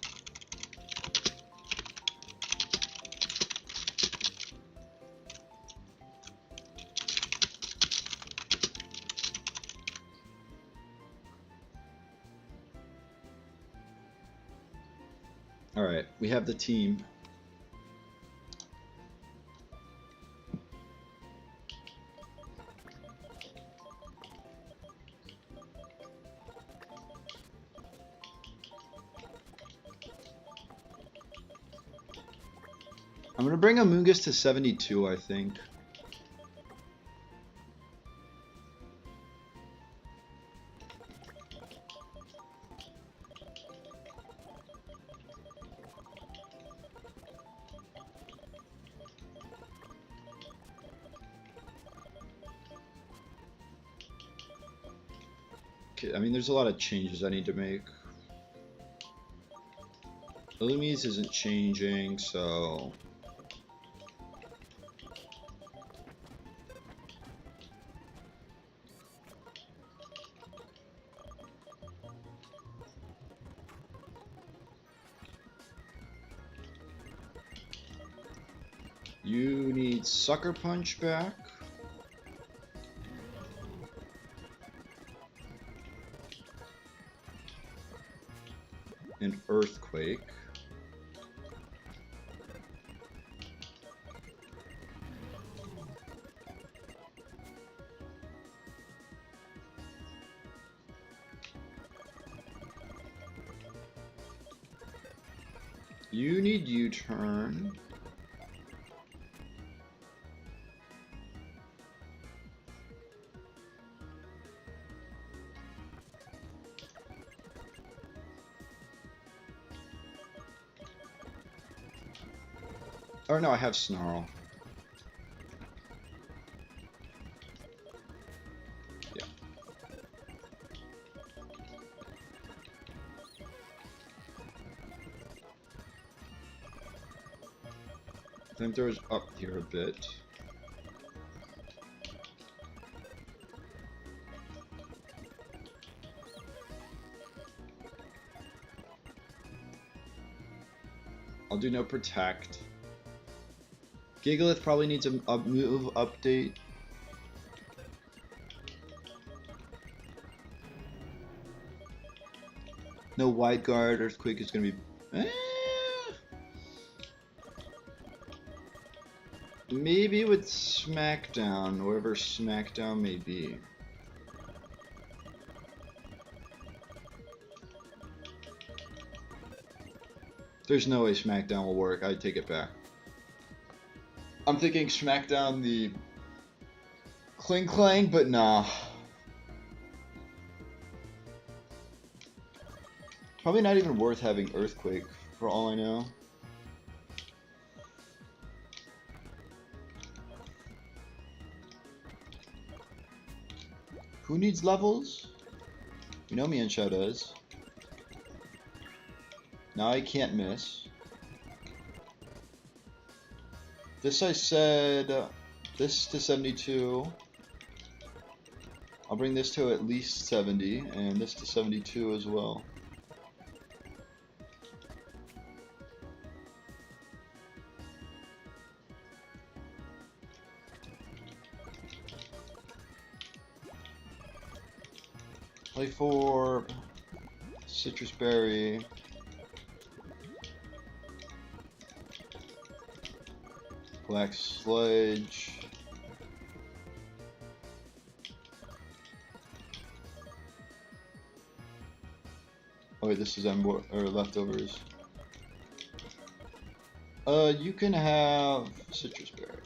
Alright, we have the team. I'm gonna bring Amoonguss to 72, I think. Okay, I mean, there's a lot of changes I need to make. Illumise isn't changing, so... You need Sucker Punch back. And Earthquake. You need U-turn. Or no, I have Snarl. Yeah. Flamethrower's up here a bit. I'll do no protect. Gigalith probably needs a move update. No wide guard. Earthquake is gonna be. Maybe with Smackdown, wherever Smackdown may be. There's no way Smackdown will work. I take it back. I'm thinking Smackdown the Cling Clang, but nah. Probably not even worth having Earthquake, for all I know. Who needs levels? You know Mienshao does. Now I can't miss. This I said, this to 72. I'll bring this to at least 70, and this to 72 as well. Play for Citrus Berry. Black Sludge. Oh wait, this is leftovers. You can have Citrus Berry.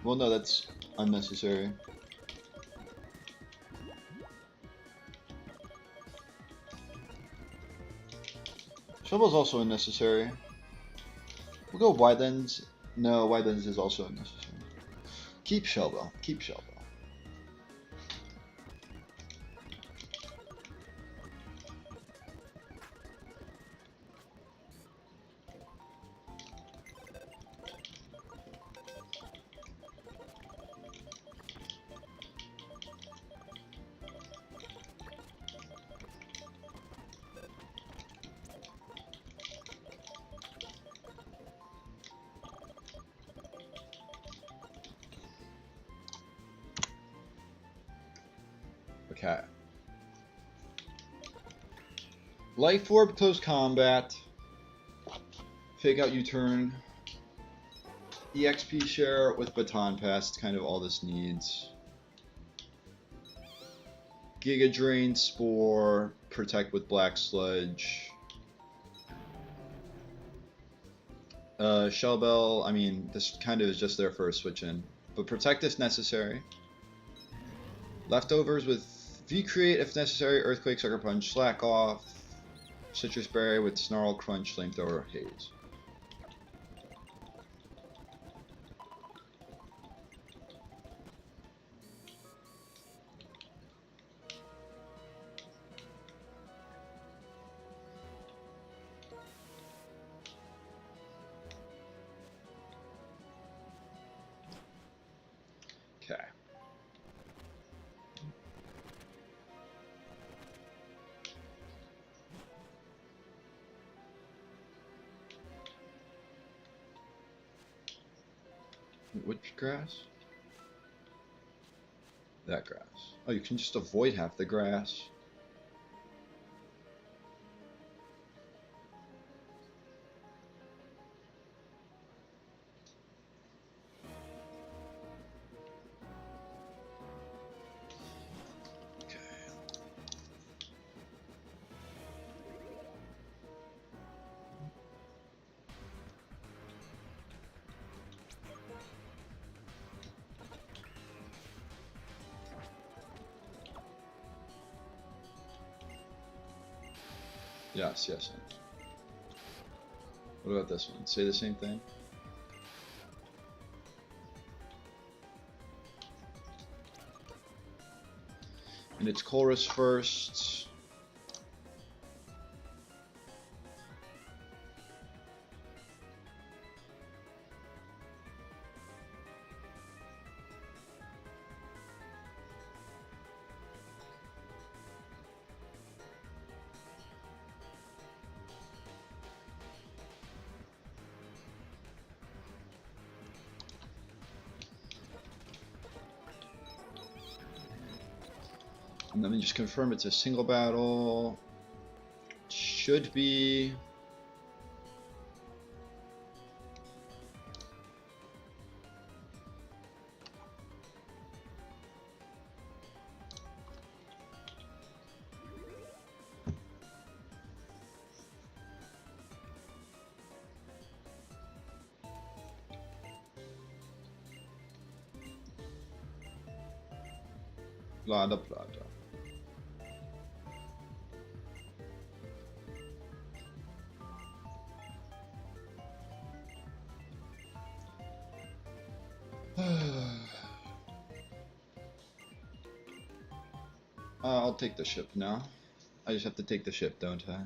Well, no, that's unnecessary. Shovel's also unnecessary. We'll go Wide Lens. No, Wide Lens is also unnecessary. Keep Shovel. Keep Shovel. Okay. Life Orb, close combat. Fake out U-turn. EXP share with Baton Pass, it's kind of all this needs. Giga Drain, Spore, Protect with Black Sludge. Shell Bell, I mean, this kind of is just there for a switch in. But Protect is necessary. Leftovers with V-Create if necessary, Earthquake, Sucker Punch, Slack Off. Citrus Berry with Snarl, Crunch, Flamethrower, Haze. Okay. Which grass? That grass. Oh, you can just avoid half the grass. Yes, yes. What about this one? Say the same thing? And it's chorus first. And let me just confirm it's a single battle. Should be. Blah, blah, blah, blah. I'll take the ship now. I just have to take the ship, don't I?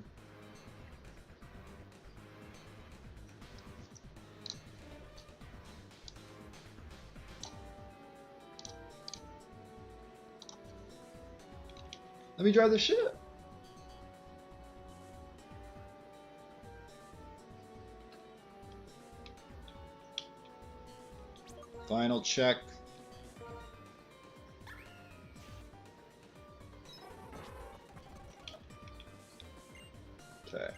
Let me drive the ship. Final check. Okay.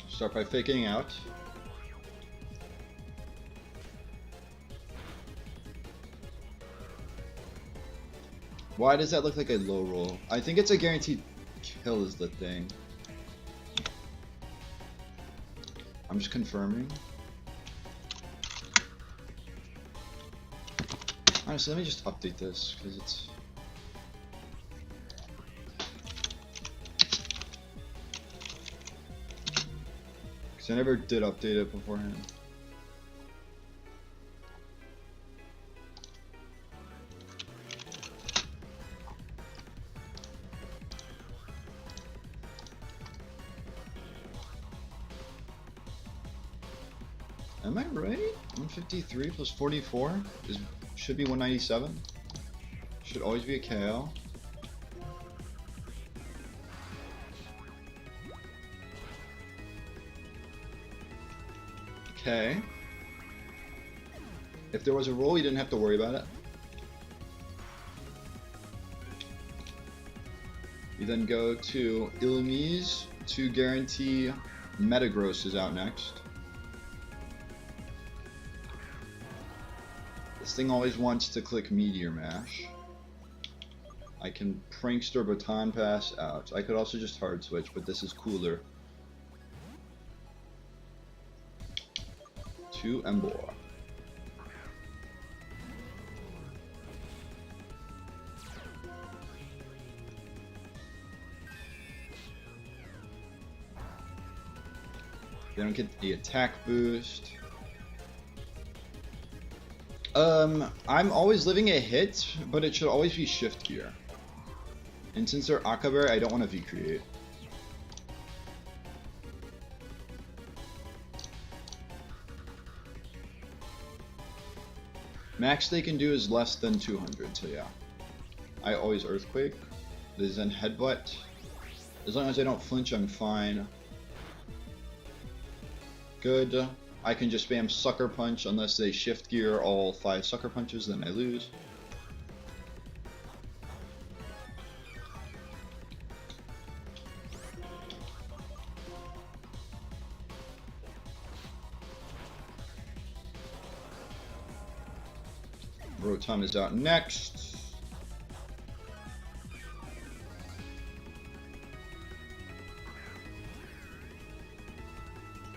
Start by faking out. Why does that look like a low roll? I think it's a guaranteed kill is the thing. I'm just confirming. Honestly, let me just update this because it's. Because I never did update it beforehand. Am I right? 153 plus 44 should be 197. Should always be a KO. Okay. If there was a roll, you didn't have to worry about it. You then go to Illumise to guarantee Metagross is out next. This thing always wants to click Meteor Mash. I can Prankster Baton Pass out. I could also just hard switch, but this is cooler. To Emboar. They don't get the attack boost. I'm always living a hit, but it should always be shift gear. And since they're Akaberry, I don't want to V-create. Max they can do is less than 200, so yeah. I always Earthquake. This then Headbutt. As long as I don't flinch, I'm fine. Good. I can just spam Sucker Punch unless they shift gear all 5 Sucker Punches, then I lose. Rotom is out next.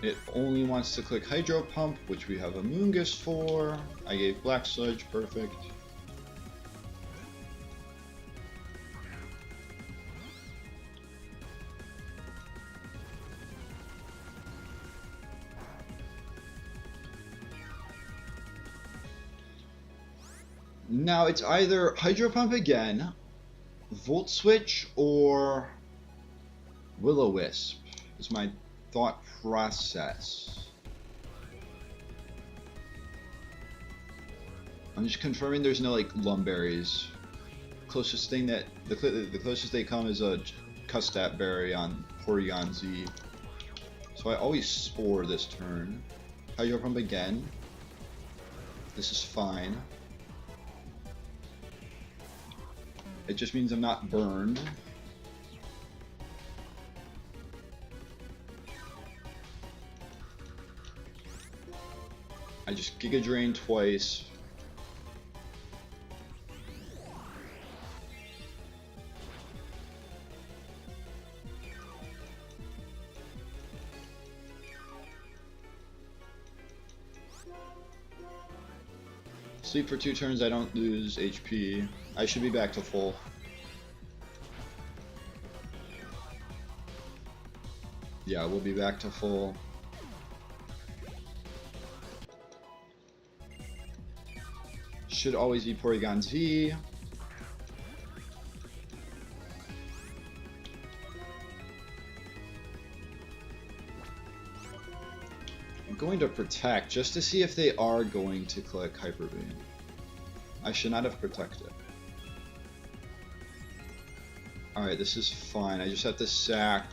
It only wants to click Hydro Pump, which we have a Moongus for. I gave Black Sludge, perfect. Now it's either Hydro Pump again, Volt Switch, or Will-O-Wisp is my thought process. I'm just confirming there's no like Lumberries. Closest thing that the closest they come is a Custat Berry on Porygon Z. So I always Spore this turn. Hydro Pump again. This is fine. It just means I'm not burned. I just Giga Drain twice. Sleep for 2 turns, I don't lose HP. I should be back to full. Yeah, we'll be back to full. Should always be Porygon Z. I'm going to Protect just to see if they are going to click Hyper Beam. I should not have protected. Alright, this is fine. I just have to sack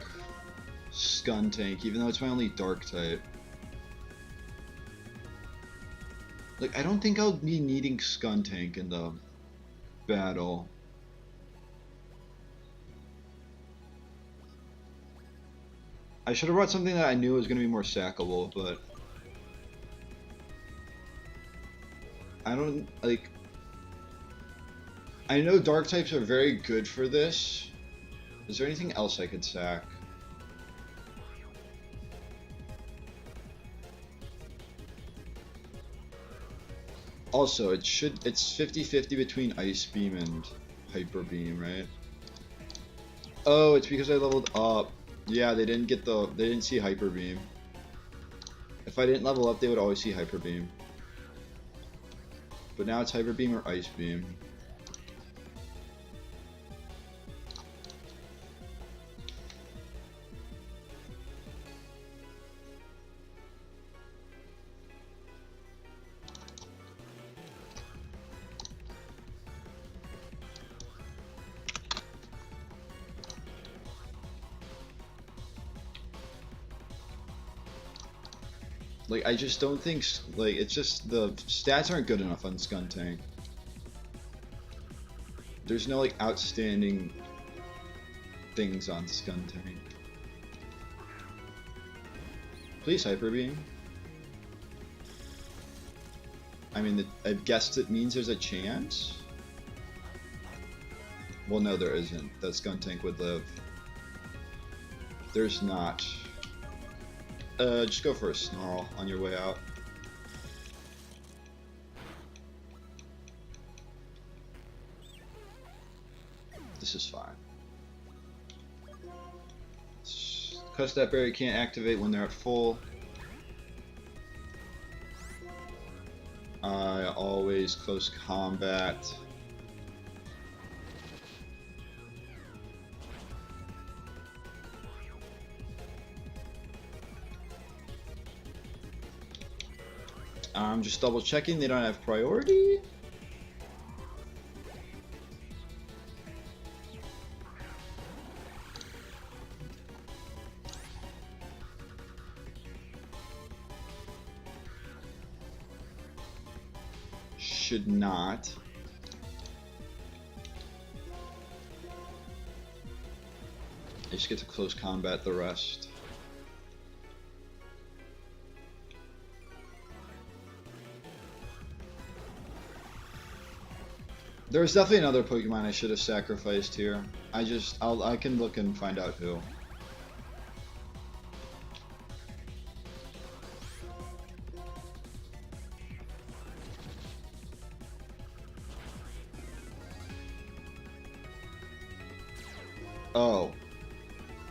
Skuntank, even though it's my only Dark type. Like, I don't think I'll be needing Skuntank in the battle. I should have brought something that I knew was going to be more sackable, but I don't, like, I know Dark types are very good for this. Is there anything else I could sack? Also, it's 50-50 between Ice Beam and Hyper Beam, right? Oh, it's because I leveled up. Yeah, they didn't see Hyper Beam. If I didn't level up, they would always see Hyper Beam. But now it's Hyper Beam or Ice Beam. Like, I just don't think, like, it's just the stats aren't good enough on Skuntank. There's no, like, outstanding things on Skuntank. Please, Hyper Beam. I mean, I guess it means there's a chance? Well, no, there isn't. That Skuntank would live. There's not. Just go for a Snarl on your way out. This is fine. Because that berry can't activate when they're at full. I always close combat. I'm just double checking they don't have priority. Should not. I just get to close combat the rest. There was definitely another Pokemon I should have sacrificed here. I can look and find out who. Oh,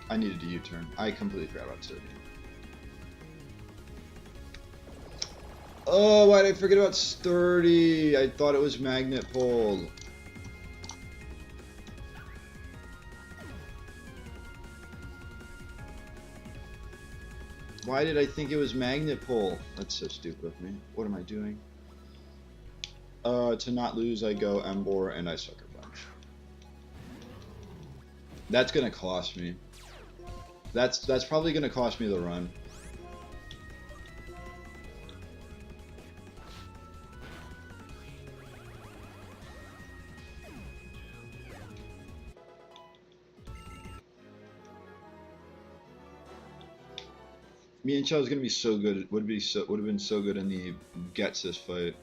I needed a U-turn. I completely forgot about Sturdy. Oh, why did I forget about Sturdy? I thought it was Magnet Pole. Why did I think it was Magnet Pole? That's so stupid of me. What am I doing? To not lose, I go Emboar and I Sucker Punch. That's gonna cost me. That's probably gonna cost me the run. Me and Chow is gonna be so good. Would have been so good in the Getsis fight.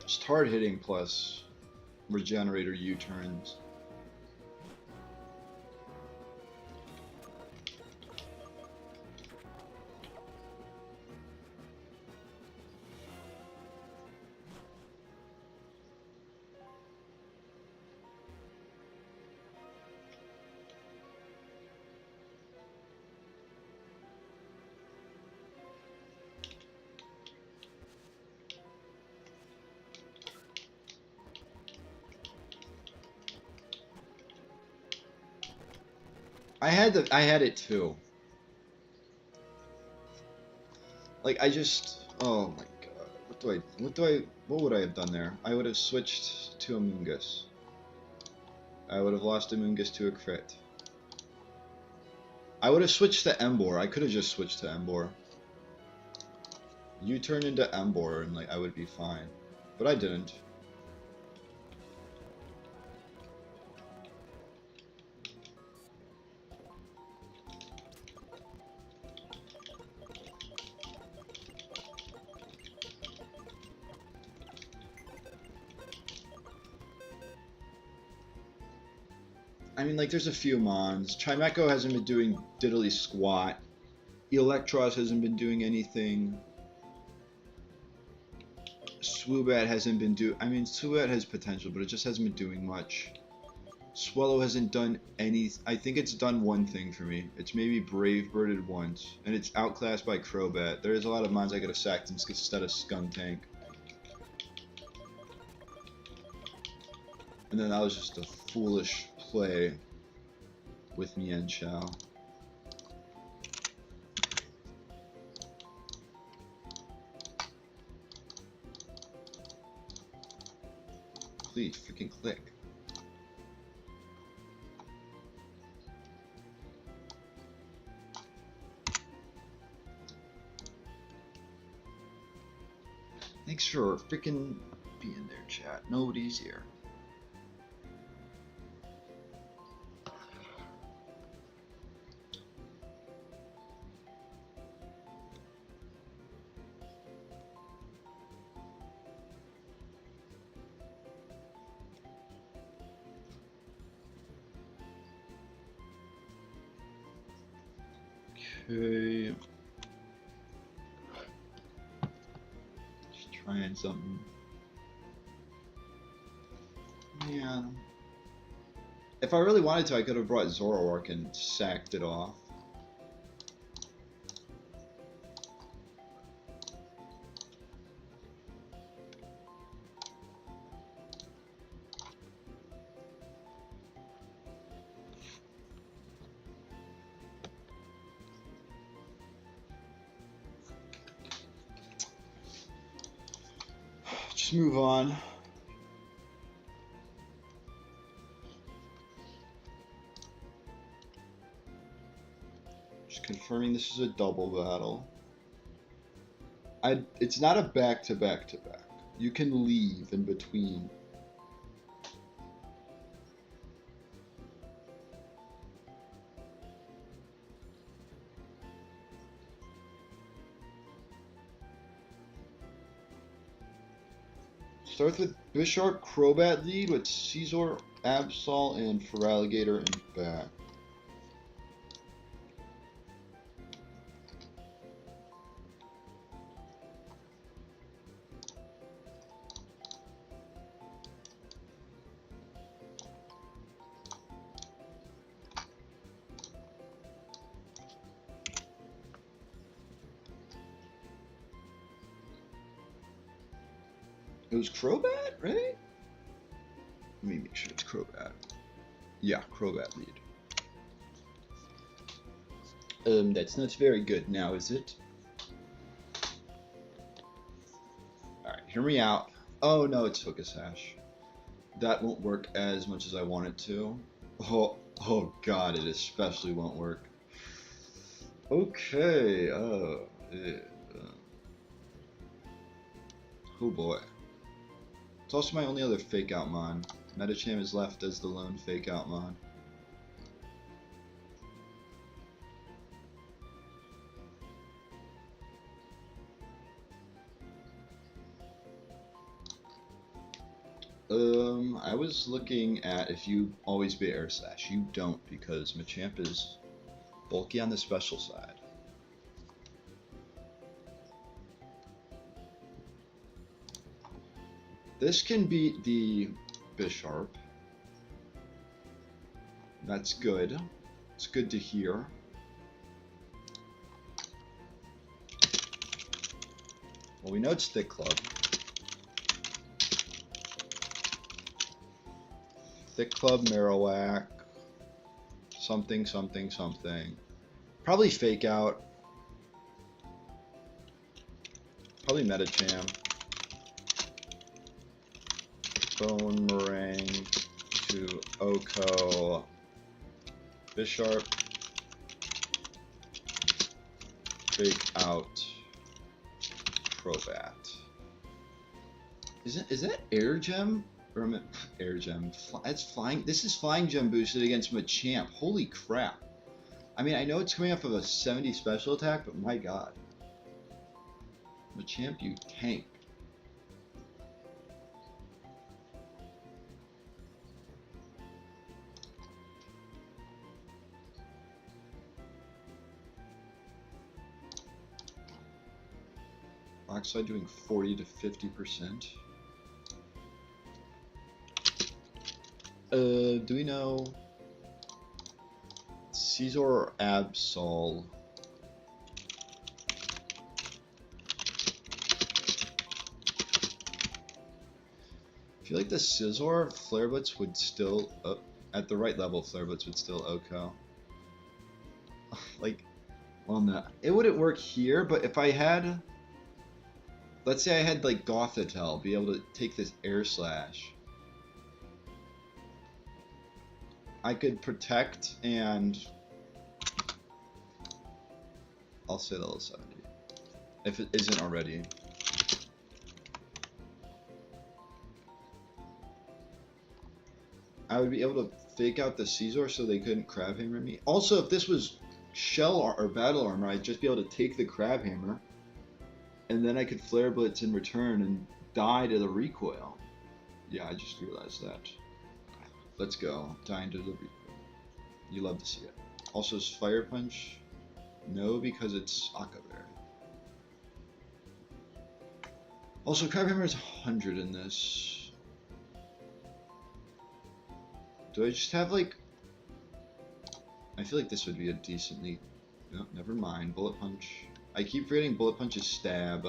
Just hard hitting plus regenerator U-turns. I had it too. Like oh my god. What would I have done there? I would have switched to Amoonguss. I would have lost Amoonguss to a crit. I would have switched to Emboar. I could have just switched to Emboar. You turn into Emboar and like I would be fine. But I didn't. I mean, like, there's a few Mons. Chimecho hasn't been doing diddly squat. Electros hasn't been doing anything. Swoobat hasn't been I mean, Swoobat has potential, but it just hasn't been doing much. Swallow hasn't done any. I think it's done one thing for me. It's maybe Brave Birded once, and it's outclassed by Crobat. There's a lot of mons I could have sacked instead of Skuntank. And then that was just a foolish play with Mienshao. Please, freaking click. Thanks for freaking being there, chat. Nobody's here. Okay. Just trying something. Man. If I really wanted to, I could have brought Zoroark and sacked it off. Just move on. Just confirming this is a double battle. It's not a back-to-back-to-back. You can leave in between. Starts with Bisharp, Crobat lead with Caesar, Absol, and Feraligatr in back. It was Crobat, right? Let me make sure it's Crobat. Yeah, Crobat lead. That's not very good now, is it? Alright, hear me out. Oh no, it's Hookasash. That won't work as much as I want it to. Oh god, it especially won't work. Okay, oh boy. It's also my only other fake out mon. Medicham is left as the lone fake out mon. I was looking at if you always be Air Slash. You don't, because Machamp is bulky on the special side. This can beat the Bisharp. That's good. It's good to hear. Well, we know it's Thick Club. Thick Club, Marowak, something, something, something. Probably Fake Out. Probably Medicham. Bone Meringue to Oko. Bisharp. Fake Out. Crobat. Is that Air Gem? Or Air Gem. That's flying. This is Flying Gem boosted against Machamp. Holy crap. I mean, I know it's coming off of a 70 special attack, but my god. Machamp, you tank. Rockside doing 40 to 50%. Do we know Caesar or Absol? I feel like the Scizor Flare Blitz would still, at the right level, Flare Blitz would still OHKO. Like, well, no. It wouldn't work here, but if I had, let's say I had like Gothitelle, be able to take this Air Slash. I could protect and I'll say level 70. If it isn't already. I would be able to fake out the Caesar so they couldn't Crab Hammer me. Also, if this was Shell or Battle Armor, I'd just be able to take the Crab Hammer and then I could Flare Blitz in return and die to the recoil. Yeah, I just realized that. Let's go. Dying to the recoil. You love to see it. Also, is Fire Punch? No, because it's Akaber. Also, Crab Hammer is 100 in this. Do I just have like... I feel like this would be a decently... No, never mind. Bullet Punch. I keep forgetting Bullet Punch is stab.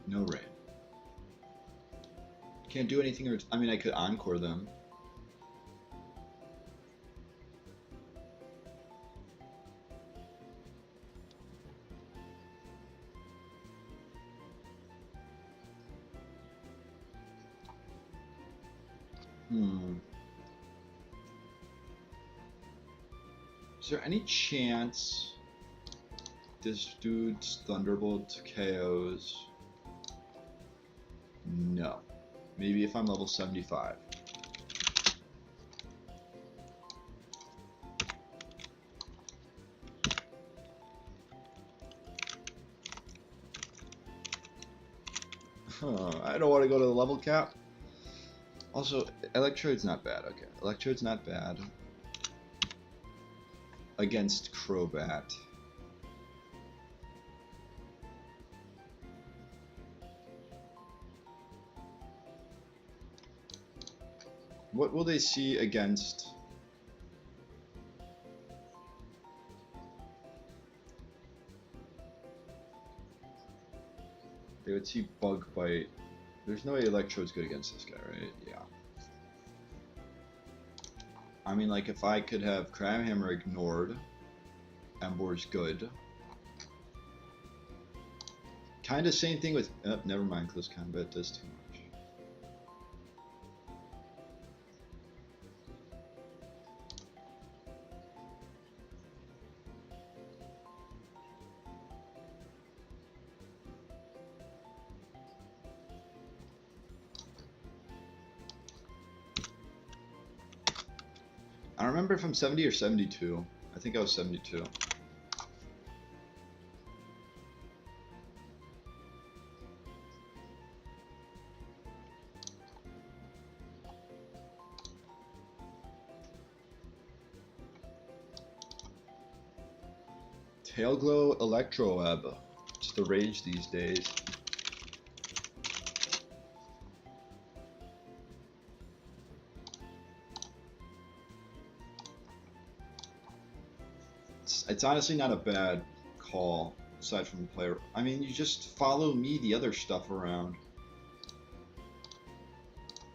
No rain. Can't do anything, or I mean, I could Encore them. Is there any chance this dude's Thunderbolt KOs? No. Maybe if I'm level 75. I don't want to go to the level cap. Also, Electrode's not bad. Okay, Electrode's not bad. Against Crobat. What will they see against... They would see Bug Bite. There's no way Electrode's good against this guy, right? Yeah. I mean, like, if I could have Crab Hammer ignored, Embor's good. Kinda same thing with... Oh, never mind, Close Combat does too much. I don't remember if I'm 70 or 72. I think I was 72. Tail Glow Electro Web. It's the rage these days. It's honestly not a bad call, aside from the player. I mean, you just follow me, the other stuff around.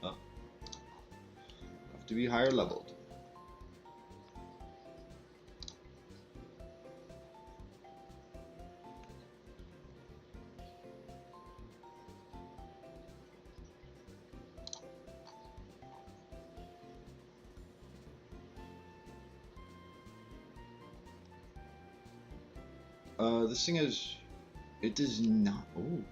Oh. Have to be higher leveled. This thing is... It does not... Oh.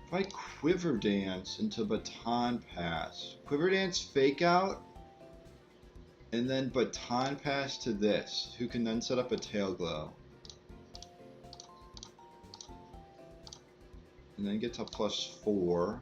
If I Quiver Dance into Baton Pass... Quiver Dance Fake Out... And then Baton Pass to this, who can then set up a Tail Glow. and then get to +4.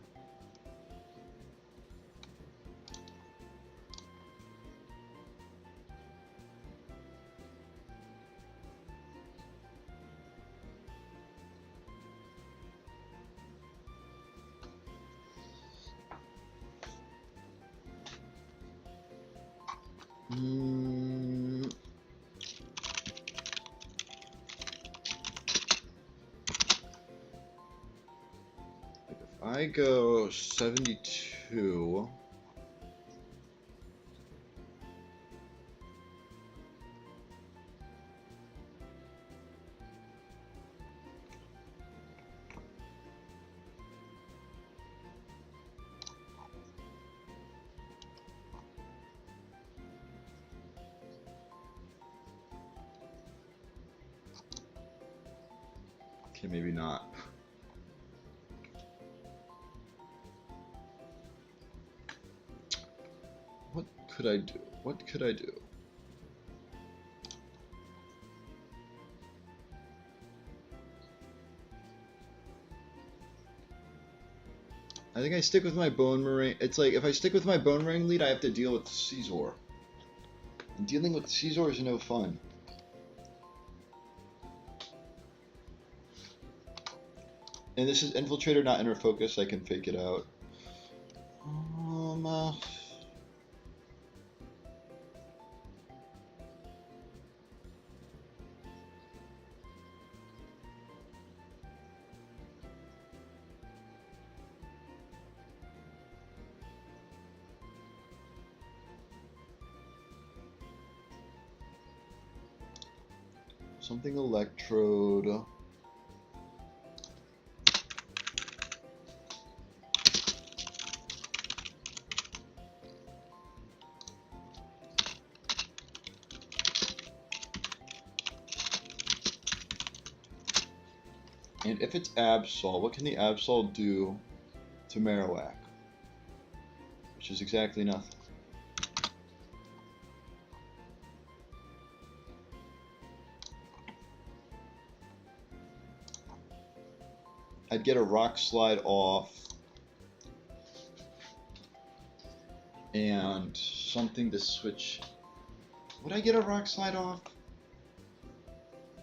I go 72. Okay, maybe not. What could I do? What could I do? I think I stick with my Bone Marine. It's like, if I stick with my Bone Marine lead, I have to deal with Caesar. And dealing with Caesar is no fun. And this is Infiltrator, not Inner Focus. I can fake it out. Something Electrode. And if it's Absol, what can the Absol do to Marowak? Which is exactly nothing. I'd get a Rock Slide off. And something to switch. Would I get a Rock Slide off?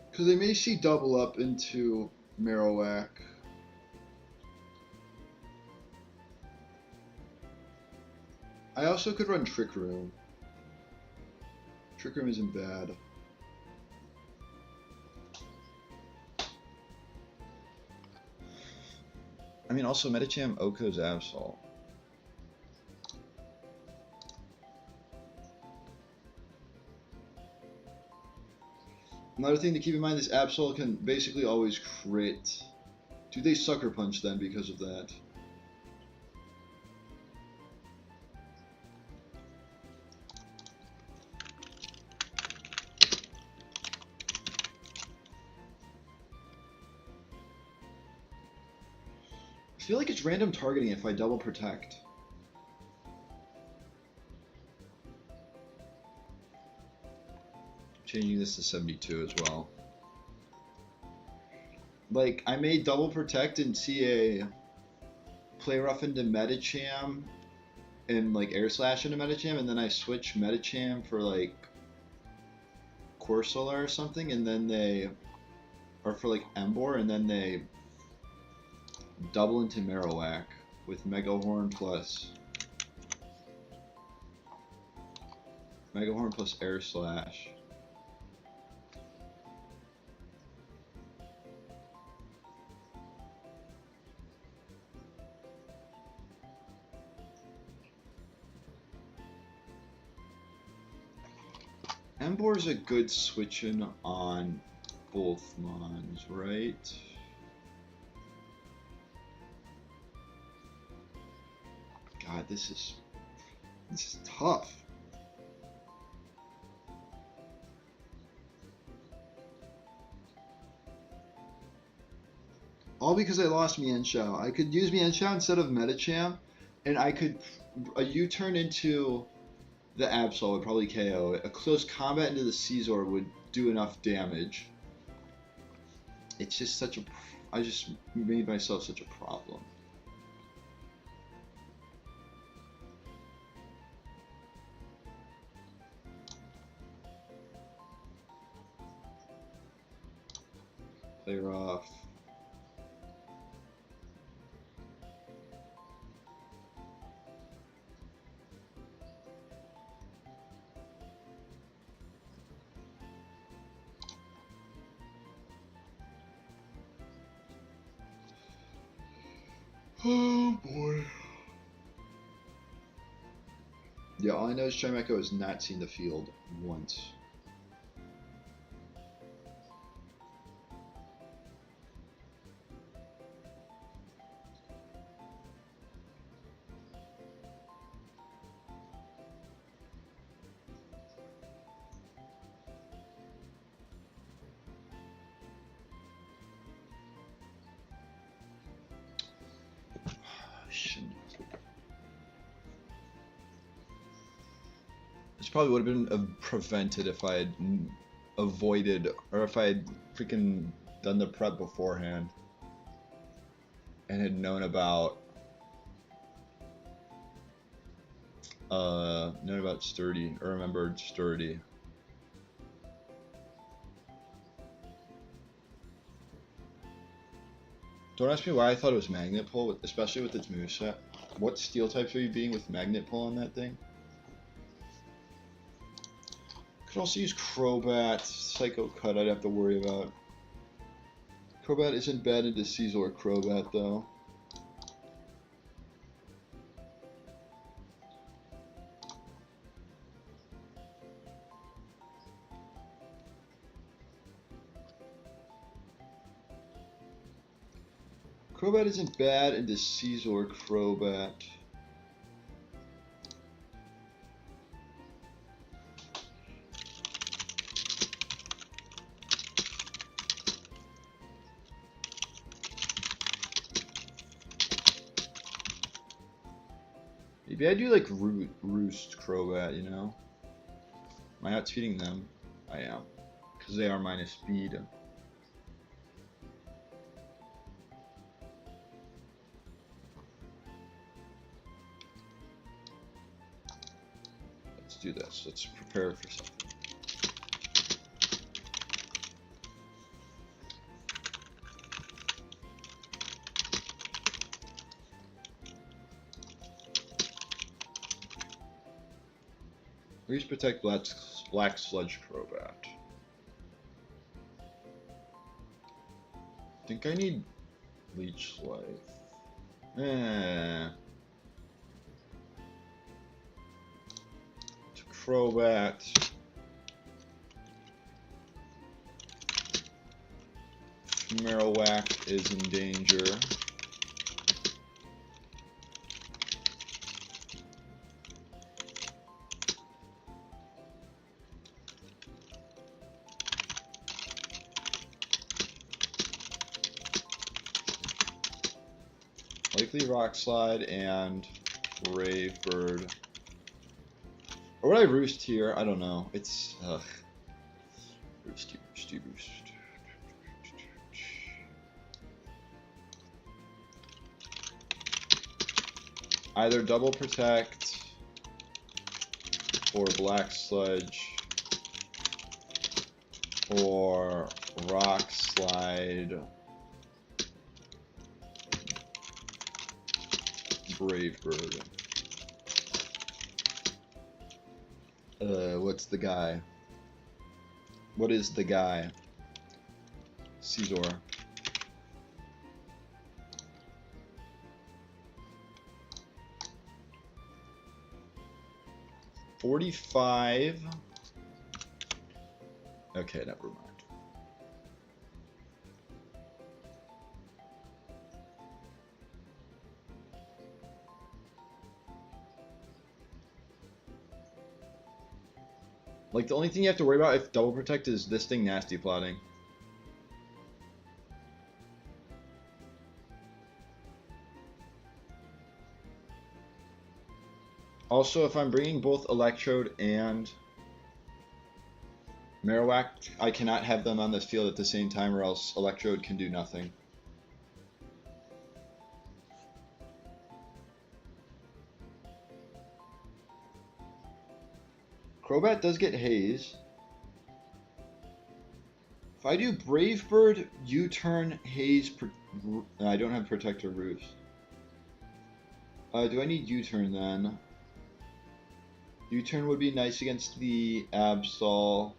Because they may see double up into Marowak. I also could run Trick Room. Trick Room isn't bad. I mean, also Medicham Oko's Absol. Another thing to keep in mind is Absol can basically always crit. Do they Sucker Punch then because of that? I feel like it's random targeting if I double protect. Changing this to 72 as well. Like, I may double protect and see a Play Rough into Medicham and like Air Slash into Medicham, and then I switch Medicham for like Corsola or something, and then they, or for like Embor, and then they double into Marowak with Mega Horn plus Air Slash. Embor's a good switching on both mons, right? God, this is tough. All because I lost Mienshao. I could use Mienshao instead of Medicham, and I could a U-turn into the Absol would probably KO it. A close combat into the Caesar would do enough damage. It's just such a... I just made myself such a problem. Play rough. Oh boy. Yeah, all I know is Chimecho has not seen the field once. This probably would have been prevented if I had avoided, or if I had freaking done the prep beforehand and had known about Sturdy, or remembered Sturdy. Don't ask me why I thought it was Magnet Pull, especially with its moveset. What steel types are you being with Magnet Pull on that thing? Could also use Crobat, Psycho Cut I'd have to worry about. Crobat isn't bad into Caesar or Crobat though. Crobat isn't bad into Caesar or Crobat. Maybe I do like Roost Crobat, you know? Am I outspeeding them? I am. Because they are minus speed. Let's do this. Let's prepare for something. Please protect Black Sludge Crobat. I think I need Leech Life. Crobat. Marowak is in danger. Likely Rock Slide and Brave Bird. Or would I Roost here? I don't know. It's Roosty. Either Double Protect or Black Sludge or Rock Slide. Brave Bird. What's the guy? What is the guy? Caesar. $45. Okay, never mind. Like, the only thing you have to worry about if Double Protect is this thing nasty plotting. Also, if I'm bringing both Electrode and Marowak, I cannot have them on this field at the same time or else Electrode can do nothing. Crobat does get Haze. If I do Brave Bird, U-turn, Haze, I don't have Protector Roost. Do I need U-turn then? U-turn would be nice against the Absol.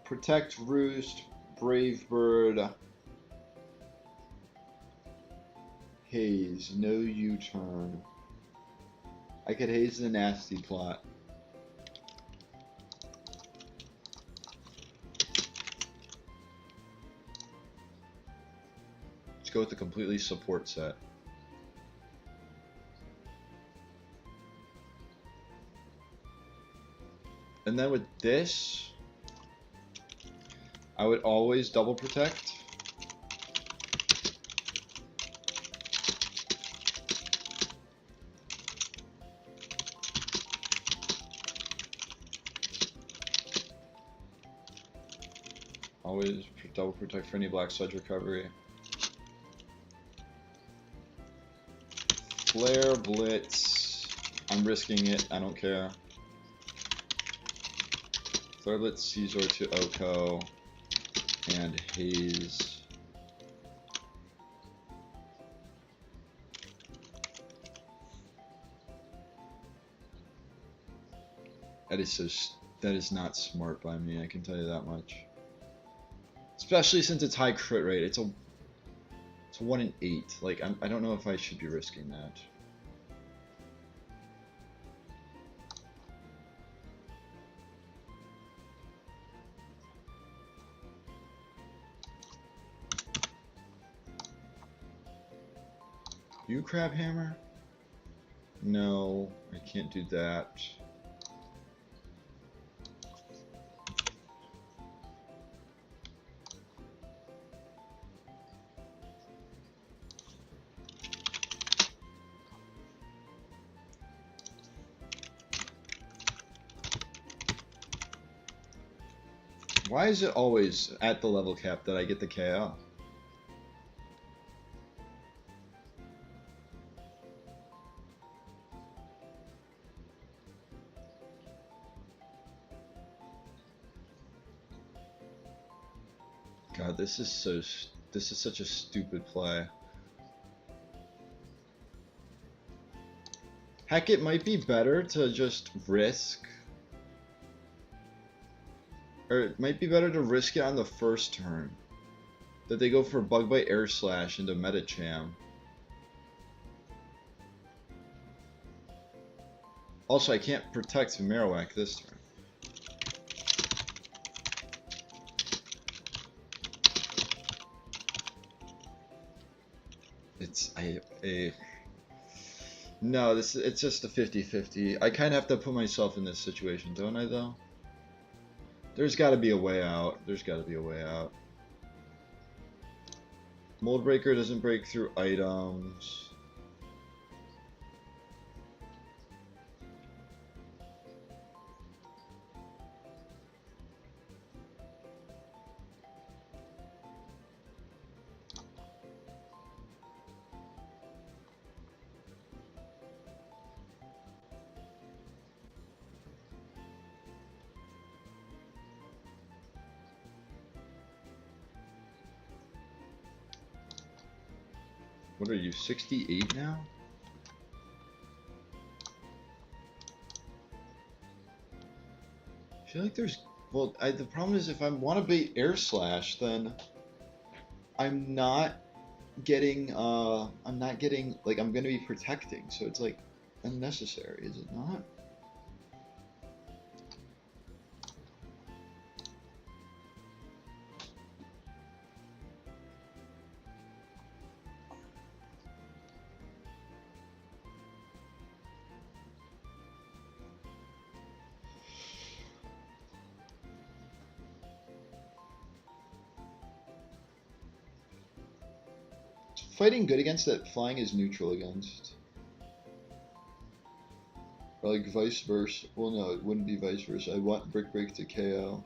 Protect Roost, Brave Bird, Haze, no U-turn. I could Haze the Nasty Plot. Let's go with the completely support set. And then with this, I would always double protect. Always double protect for any Black Sludge recovery. Flare, Blitz. I'm risking it. I don't care. Flare, Blitz, Caesar to Oko. And Haze. That is not smart by me, I can tell you that much. Especially since it's high crit rate. It's a 1 in 8. Like, I don't know if I should be risking that. You Crab Hammer? No, I can't do that. Why is it always at the level cap that I get the KO? God, this is such a stupid play. Heck, it might be better to just risk. Or it might be better to risk it on the first turn. That they go for Bug Bite, Air Slash into Medicham. Also, I can't protect Marowak this turn. No, it's just a 50-50. I kind of have to put myself in this situation, don't I, though? There's got to be a way out. There's got to be a way out. Mold Breaker doesn't break through items. What are you, 68 now? I feel like there's... Well, the problem is if I want to bait Air Slash, then I'm not getting, like, I'm going to be protecting, so it's, like, unnecessary, is it not? Fighting good against that flying is neutral against. Or like vice versa. Well, no, it wouldn't be vice versa. I want Brick Break to KO.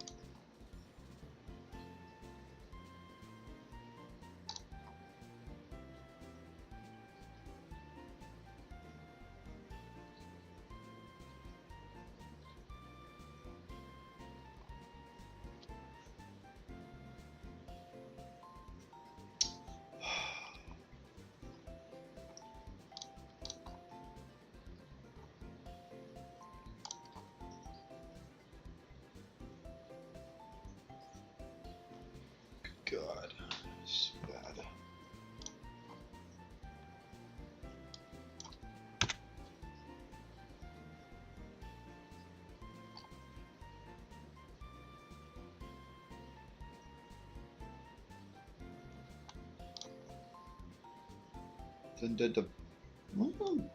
Then did the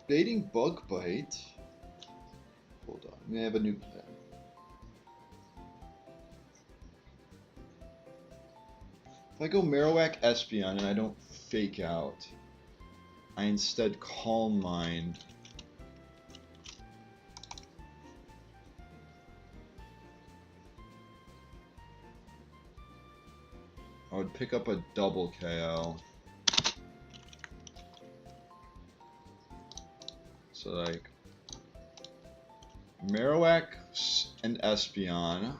baiting bug bite. Hold on, we have a new plan. If I go Marowak Espeon and I don't fake out, I instead Calm Mind. I would pick up a double KO. So like Marowak and Espeon.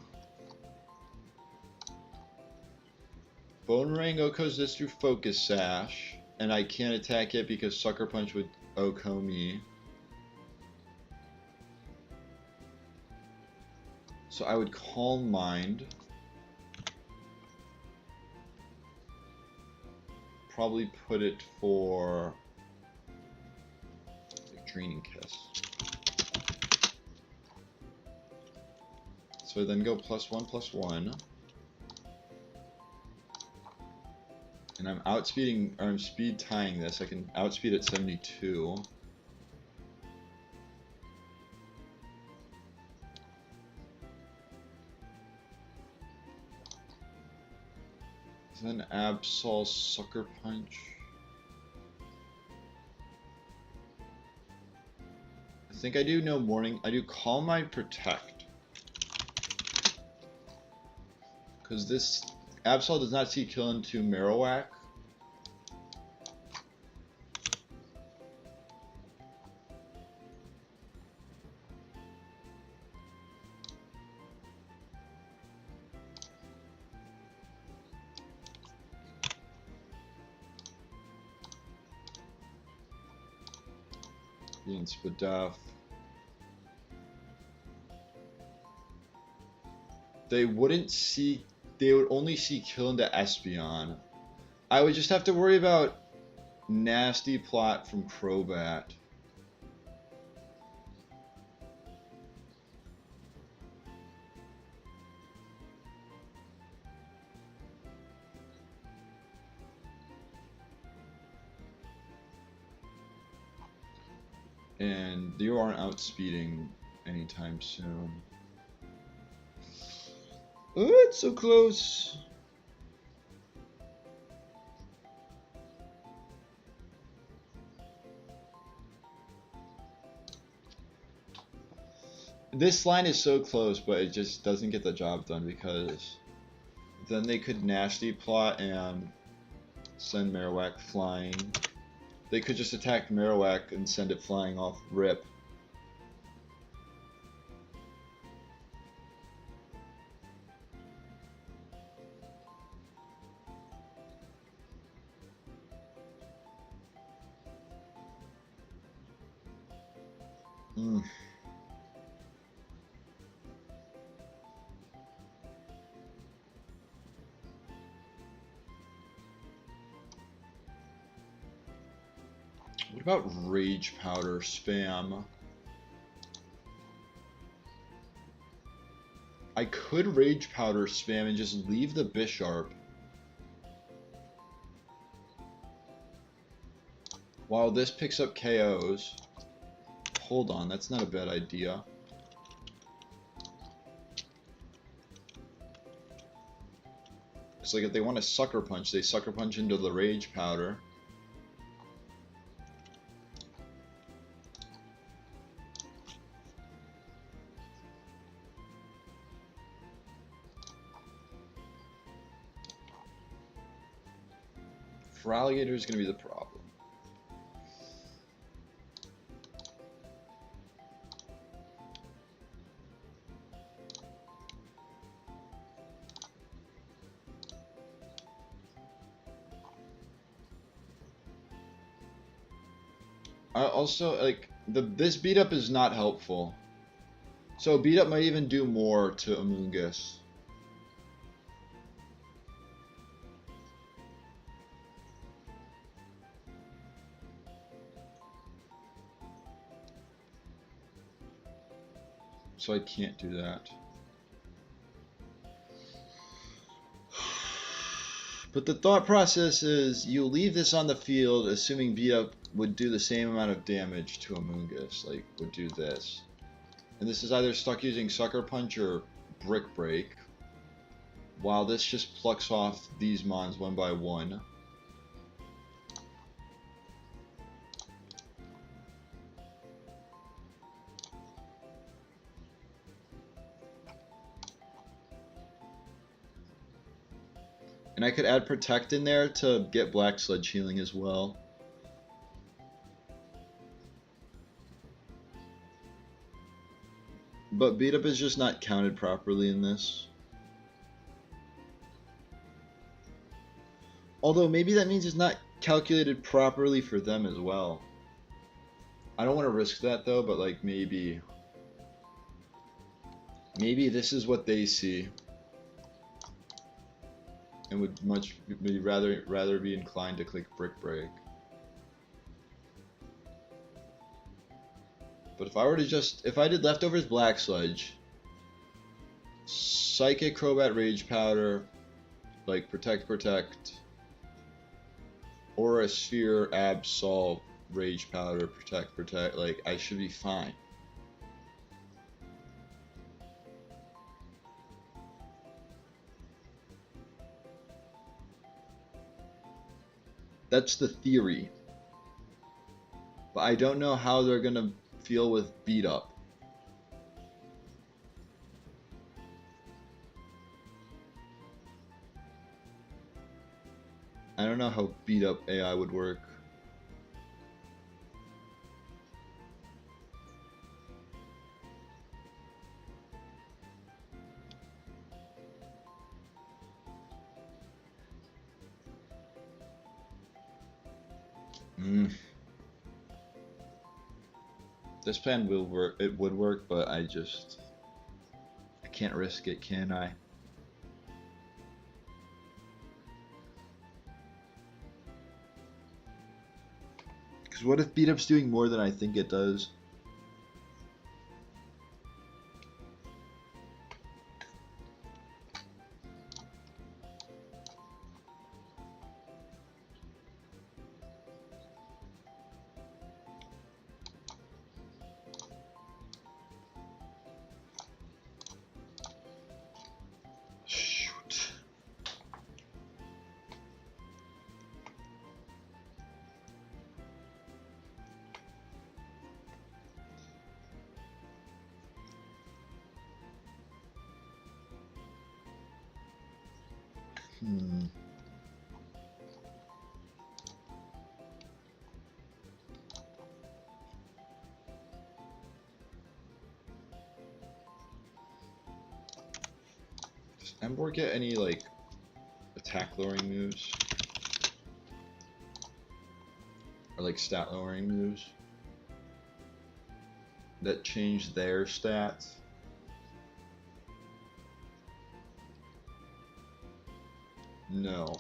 Bone Ring OHKOs this through Focus Sash, and I can't attack it because Sucker Punch would OHKO me. So I would Calm Mind. Probably put it for Draining Kiss. So I then go +1/+1. And I'm outspeeding, or I'm speed tying this. I can outspeed at 72. Then Absol Sucker Punch. I think I do no warning. I do Calm Mind Protect. Because this Absol does not see kill into Marowak. Being Spadaf. They wouldn't see. They would only see kill into Espeon. I would just have to worry about nasty plot from Crobat. And you aren't outspeeding anytime soon. Oh, it's so close. This line is so close, but it just doesn't get the job done because then they could nasty plot and send Marowak flying. They could just attack Marowak and send it flying off rip. What about Rage Powder spam? I could Rage Powder spam and just leave the Bisharp. While this picks up KOs. Hold on, that's not a bad idea. It's like if they want to Sucker Punch, they Sucker Punch into the Rage Powder. Feraligatr is going to be the problem. Also, like, this beat up is not helpful. So beat up might even do more to Amoonguss. So I can't do that. But the thought process is you leave this on the field assuming beat up would do the same amount of damage to Amoonguss, like would do this. And this is either stuck using Sucker Punch or Brick Break, while this just plucks off these mons one by one. And I could add Protect in there to get Black Sludge healing as well. But beat up is just not counted properly in this. Although maybe that means it's not calculated properly for them as well. I don't want to risk that though, but like maybe this is what they see. And would rather be inclined to click Brick Break. But if I were to if I did Leftovers Black Sludge, Psychic Crobat Rage Powder, like Protect, Aura Sphere Absol Rage Powder, Protect, like I should be fine. That's the theory. But I don't know how they're gonna feel with beat up. I don't know how beat up AI would work. This plan will work. It would work, but I can't risk it, can I? Because what if beat up's doing more than I think it does? Does Embor get any like attack lowering moves? Or like stat lowering moves that change their stats? No.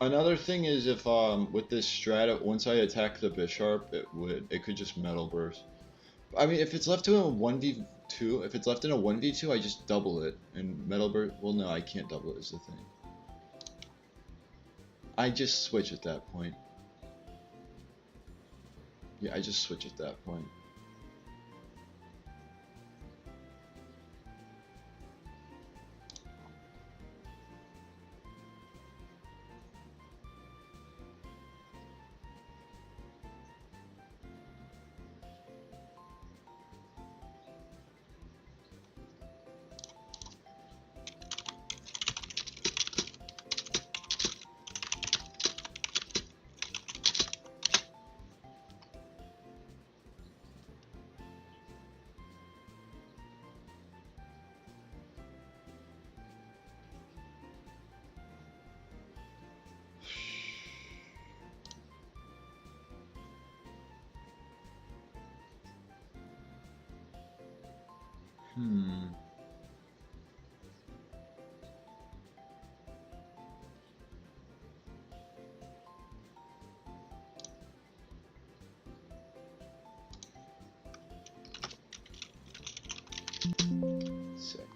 Another thing is if with this strat, once I attack the Bisharp, it could just Metal Burst. I mean, if it's left to a 1v2, if it's left in a 1v2, I just double it and Metal Burst. Well, no, I can't double it. Is the thing. I just switch at that point. Yeah, I just switch at that point. Hmm. Sick.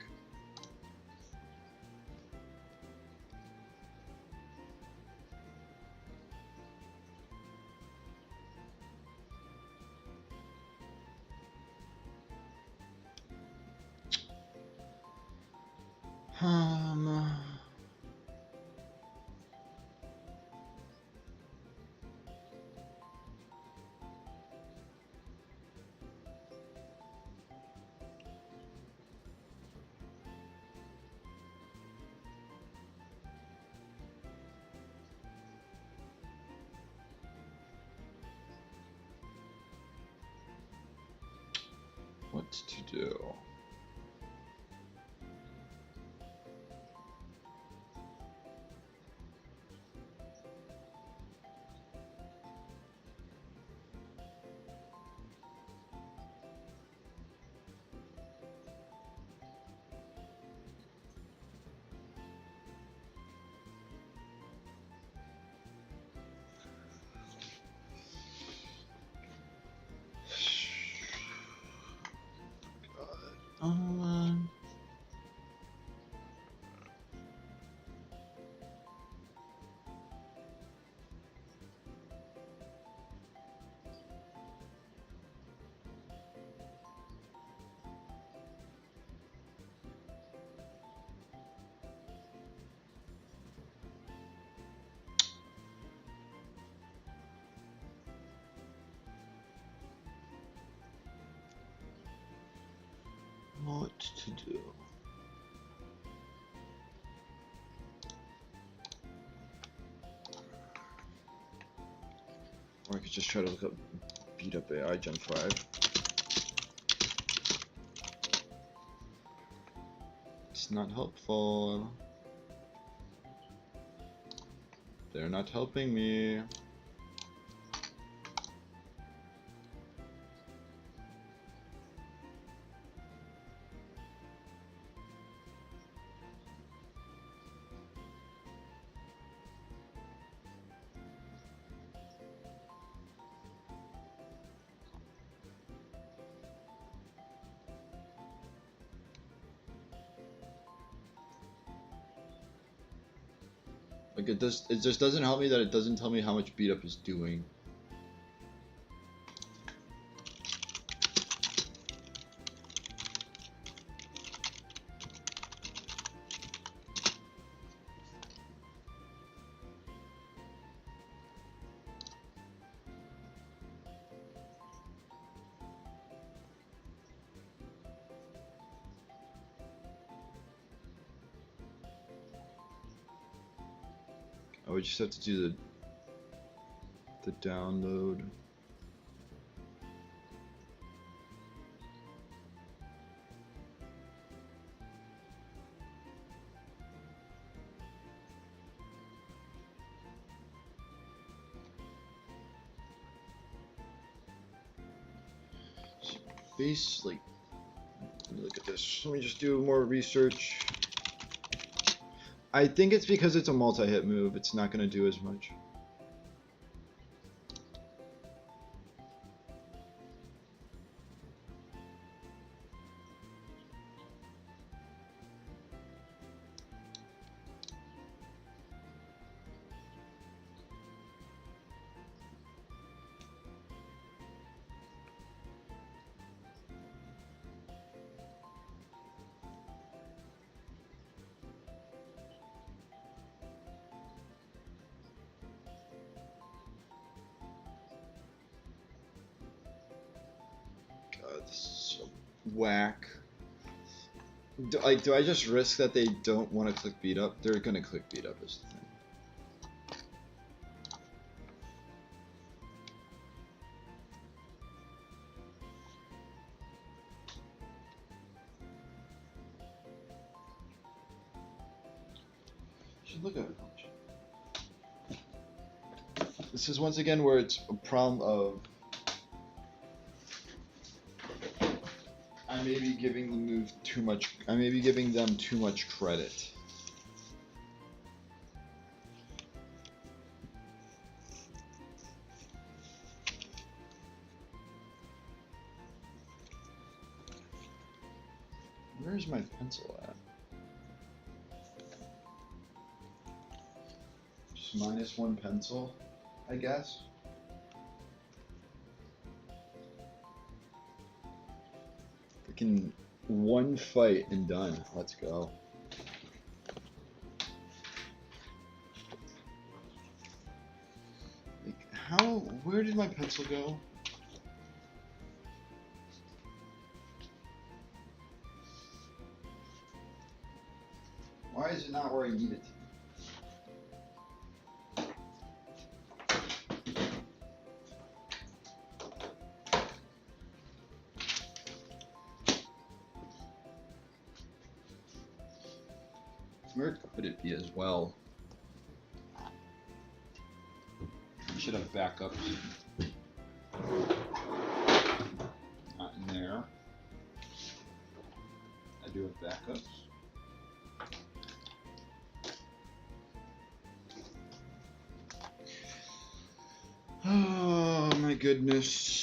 Um. What to do? Um. What to do? Or I could just try to look up beat up AI Gen 5. It's not helpful. They're not helping me. Like it just doesn't help me that it doesn't tell me how much beat up is doing. I would just have to do the download. Base, like, let me look at this. Let me just do more research. I think it's because it's a multi-hit move. It's not going to do as much. God, this is so whack. Do I just risk that they don't want to click beat up? They're gonna click beat up is the thing. You should look at it. This is once again where it's a problem of I may be giving the move too much. I may be giving them too much credit. Where's my pencil at? Just -1 pencil, I guess. Freaking one fight and done. Let's go. Like, how? Where did my pencil go? Why is it not where I need it to be? Where could it be as well? I should have backups. Not in there. I do have backups. Oh my goodness.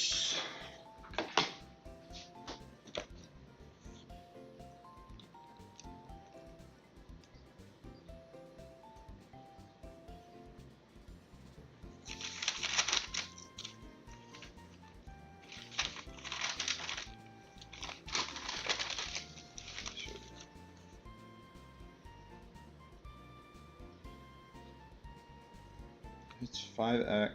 It's 5x.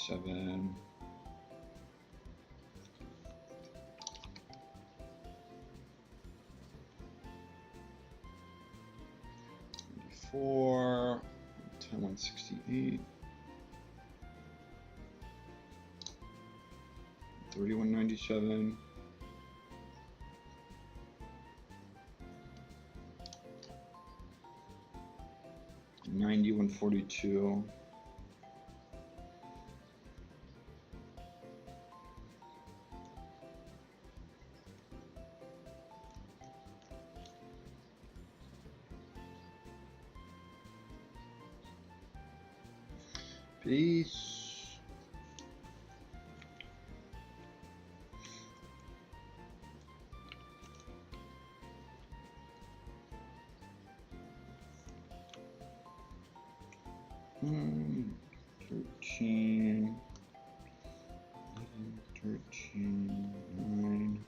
Seven. 4. 10, 168. 3197. 9142. Peace. Hmm. 13. 13. 9.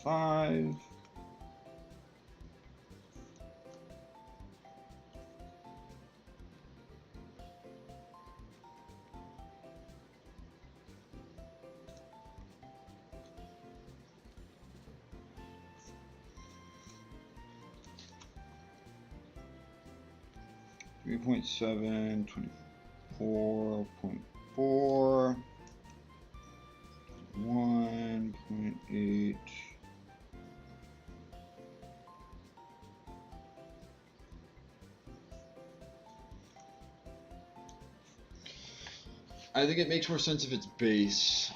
Five. Three 3.7, 24.4, 1.8. I think it makes more sense if it's base.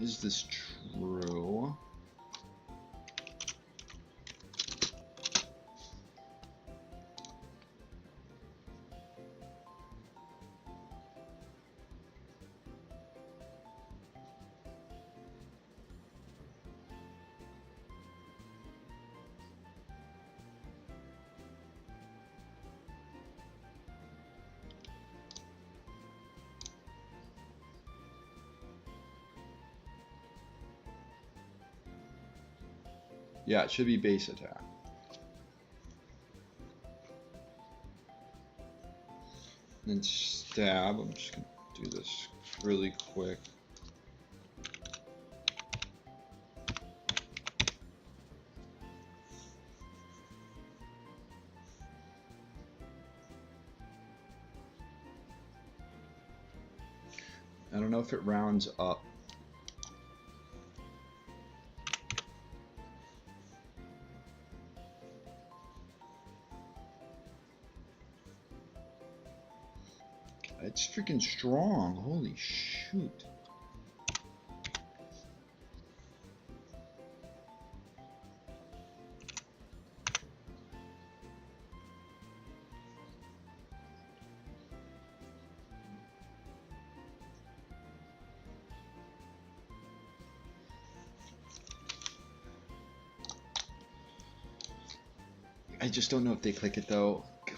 Is this true? Yeah, it should be base attack. And then stab. I'm just gonna do this really quick. I don't know if it rounds up. It's freaking strong. Holy shoot. I just don't know if they click it though. God.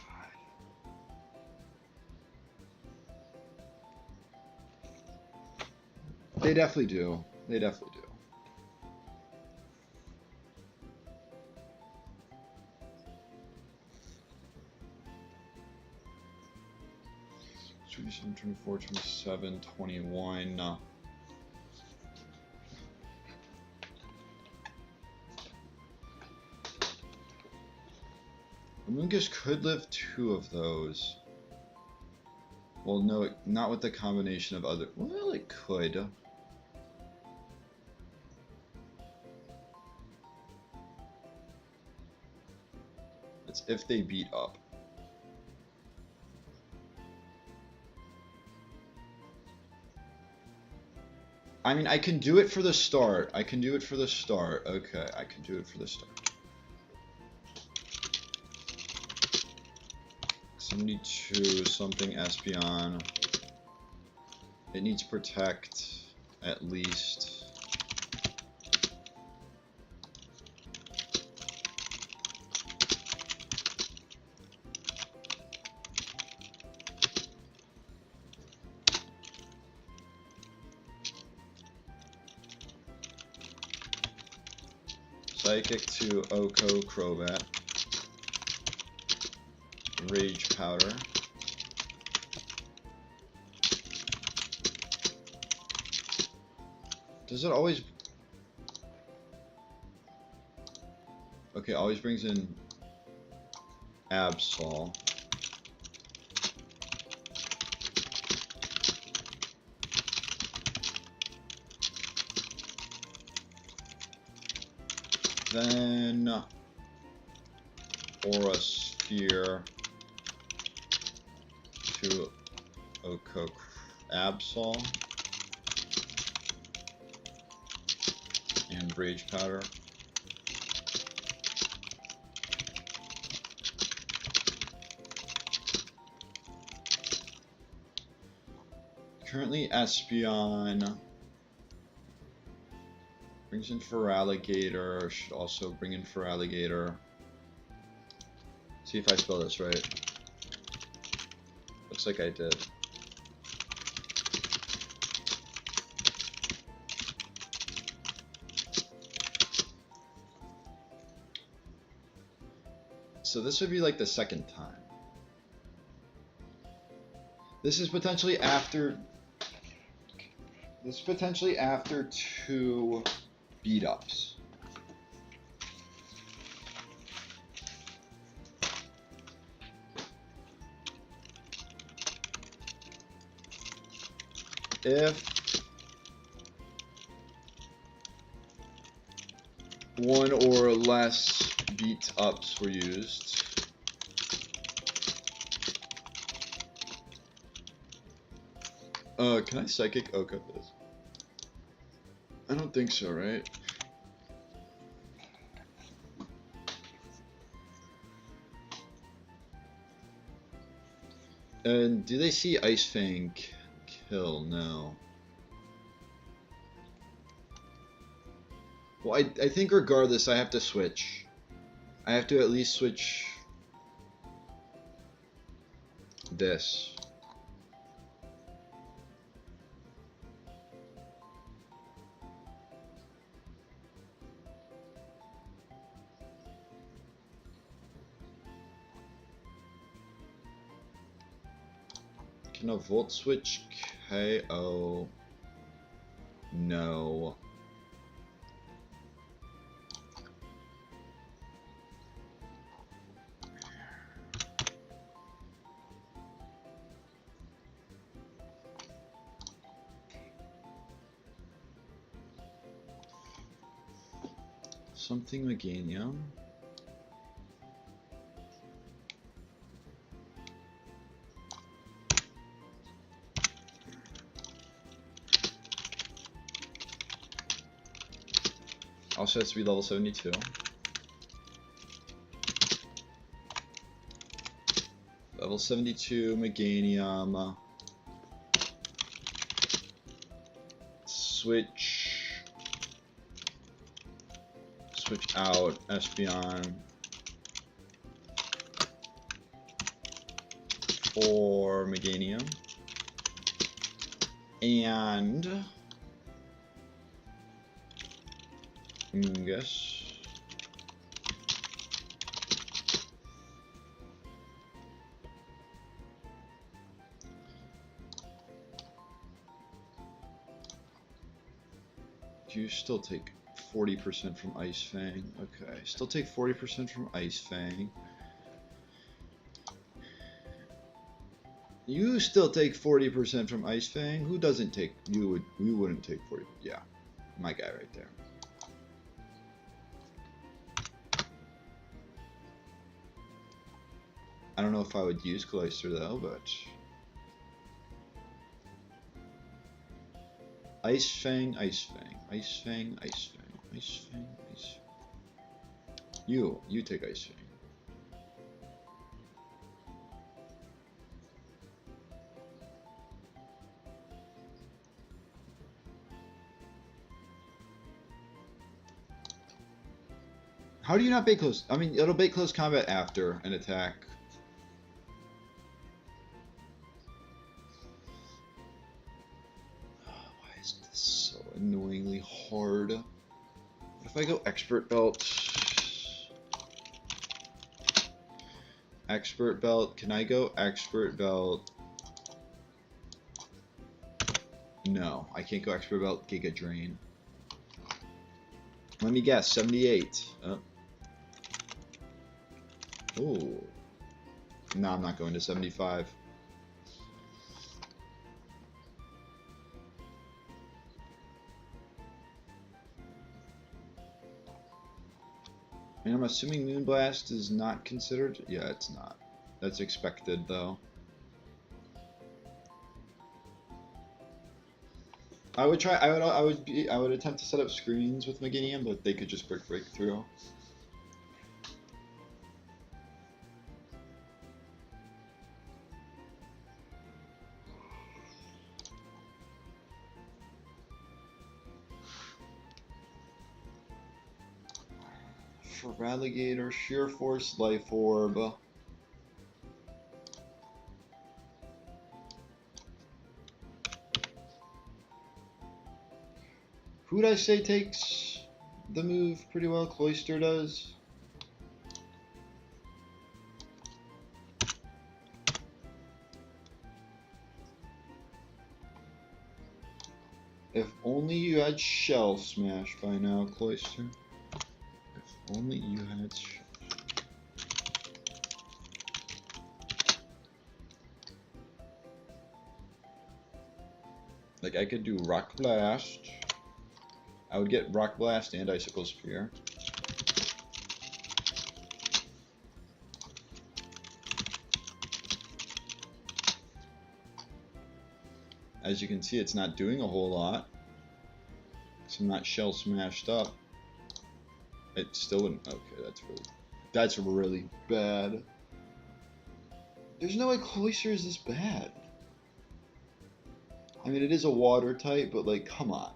They definitely do. They definitely do. Twenty-seven, 24, 27, 21. Amoonguss could live 2 of those. Well, no, not with the combination of other. Well, it could. It's if they beat up. I mean, I can do it for the start. I can do it for the start. Okay, I can do it for the start. 72 something Espeon. It needs protect at least. Psychic to Oko Crobat. Rage Powder. Does it always... Okay, always brings in Absol. Then Aura Sphere to Oko Absol and Rage Powder. Currently Espeon brings in Feraligatr, should also bring in Feraligatr. See if I spell this right. Looks like I did. So this would be like the second time. This is potentially after... This is potentially after 2 beat-ups. If 1 or less beat-ups were used, can I Psychic Oko this? I don't think so, right? And do they see Ice Fang kill? No. Well, I think regardless, I have to switch. I have to at least switch this. Can a Volt Switch KO? No. Something Meganium. Also has to be level 72. Level 72 Meganium. Switch out Espeon for Meganium. And Mungus. Do you still take 40% from Ice Fang? Okay, still take 40% from Ice Fang. You still take 40% from Ice Fang? Who doesn't take? You wouldn't take 40. Yeah, my guy right there. I don't know if I would use Cloyster though, but Ice Fang, Ice Fang, Ice Fang, Ice Fang, Ice Fang, Ice Fang. You take Ice Fang. How do you not bait close? I mean, it'll bait close combat after an attack. Why is this so annoyingly hard? What if I go Expert Belt? Expert Belt. Can I go Expert Belt? No, I can't go Expert Belt. Giga Drain. Let me guess. 78. Ooh. No, I'm not going to 75. And I'm assuming Moonblast is not considered? Yeah, it's not. That's expected though. I would try. I would attempt to set up screens with Meganium, but they could just break through. For Ralligator, Sheer Force, Life Orb. Who'd I say takes the move pretty well? Cloyster does. If only you had Shell Smash by now, Cloyster. If only you had Shell. Like, I could do Rock Blast. I would get Rock Blast and Icicle Spear. As you can see, it's not doing a whole lot. So I'm not Shell Smashed up. It still wouldn't. Okay, that's really bad. There's no way Cloyster is this bad. I mean, it is a water type, but like, come on.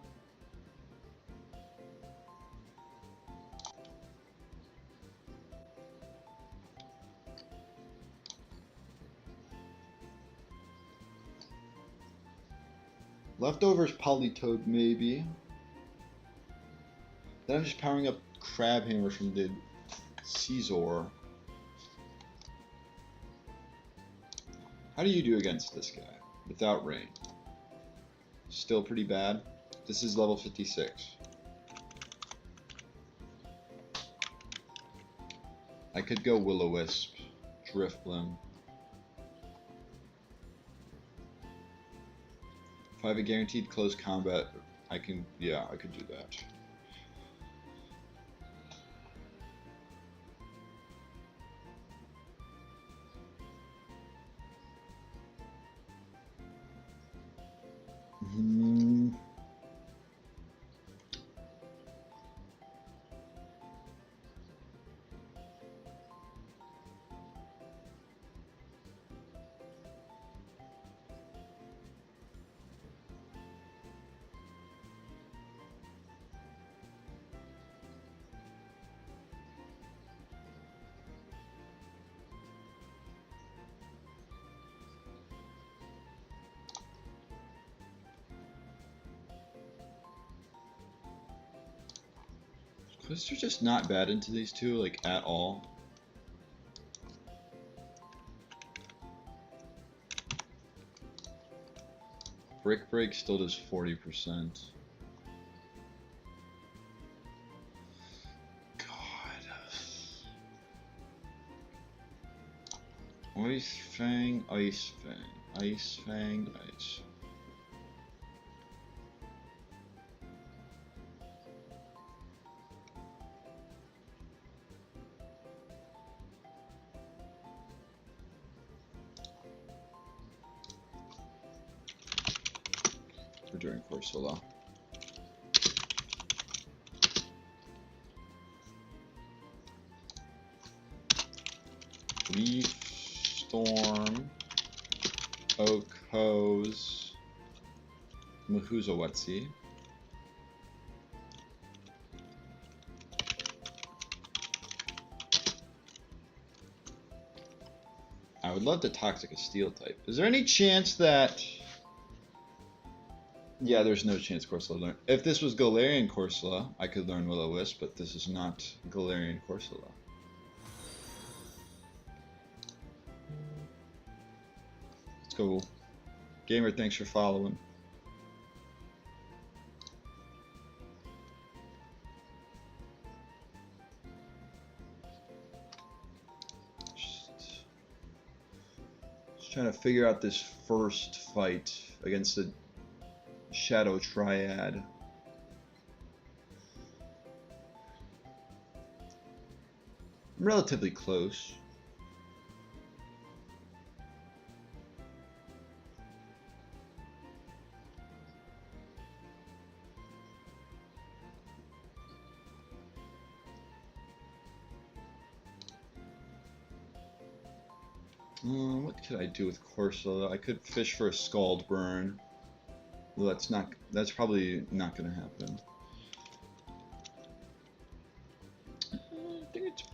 Leftovers Politoed, maybe. Then I'm just powering up Crabhammer from the Caesar. How do you do against this guy? without rain. Still pretty bad. This is level 56. I could go Will-O-Wisp, Driftblim. If I have a guaranteed close combat, I can, yeah, I could do that. Quests are just not bad into these two, like, at all. Brick Break still does 40%. God. Ice Fang, Ice Fang, Ice Fang, Ice. We're doing Corsola. Leaf Storm, Oak Hose, Mahuzawatsi. I would love to Toxic a Steel type. Is there any chance that... Yeah, there's no chance Corsola learn. If this was Galarian Corsola, I could learn Will-O-Wisp, but this is not Galarian Corsola. Let's go. Gamer, thanks for following. Just trying to figure out this first fight against the Shadow Triad. I'm relatively close. What could I do with Corsola? I could fish for a Scald Burn. Well, that's probably not going to happen. I think it's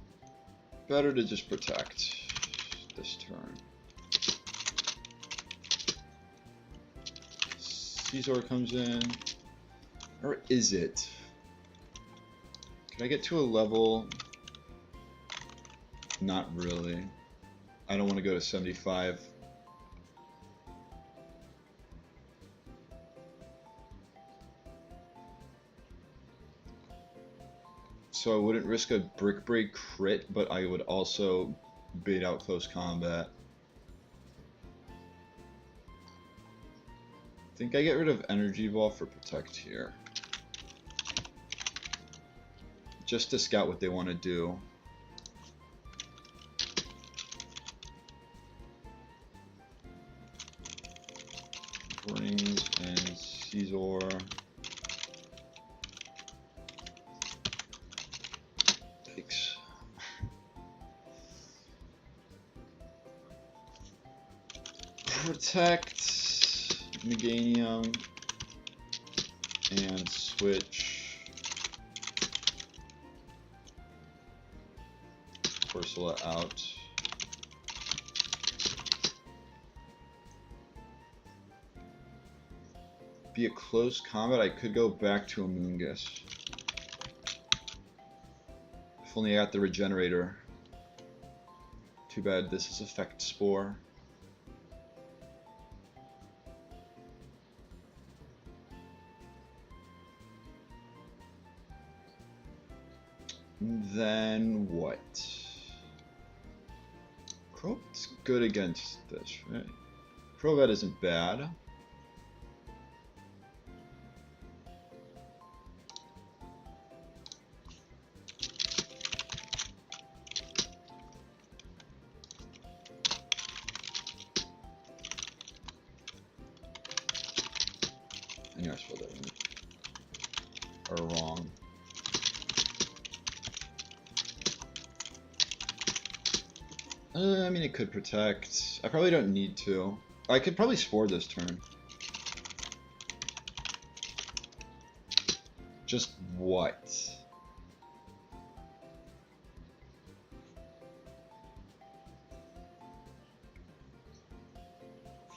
better to just protect this turn. Caesar comes in. Or is it? Can I get to a level? Not really. I don't want to go to 75. So I wouldn't risk a Brick Break crit, but I would also bait out close combat. I think I get rid of Energy Ball for Protect here. Just to scout what they want to do. Brings and Caesar. Takes. Protect, Meganium, and switch Corsola out. Be a close combat, I could go back to a Moongus. If only I got the Regenerator. Too bad this is Effect Spore. Then what? Crobat's good against this, right? Crobat isn't bad. I knew I spelled that or wrong. I mean, it could protect. I probably don't need to. I could probably Spore this turn. Just what?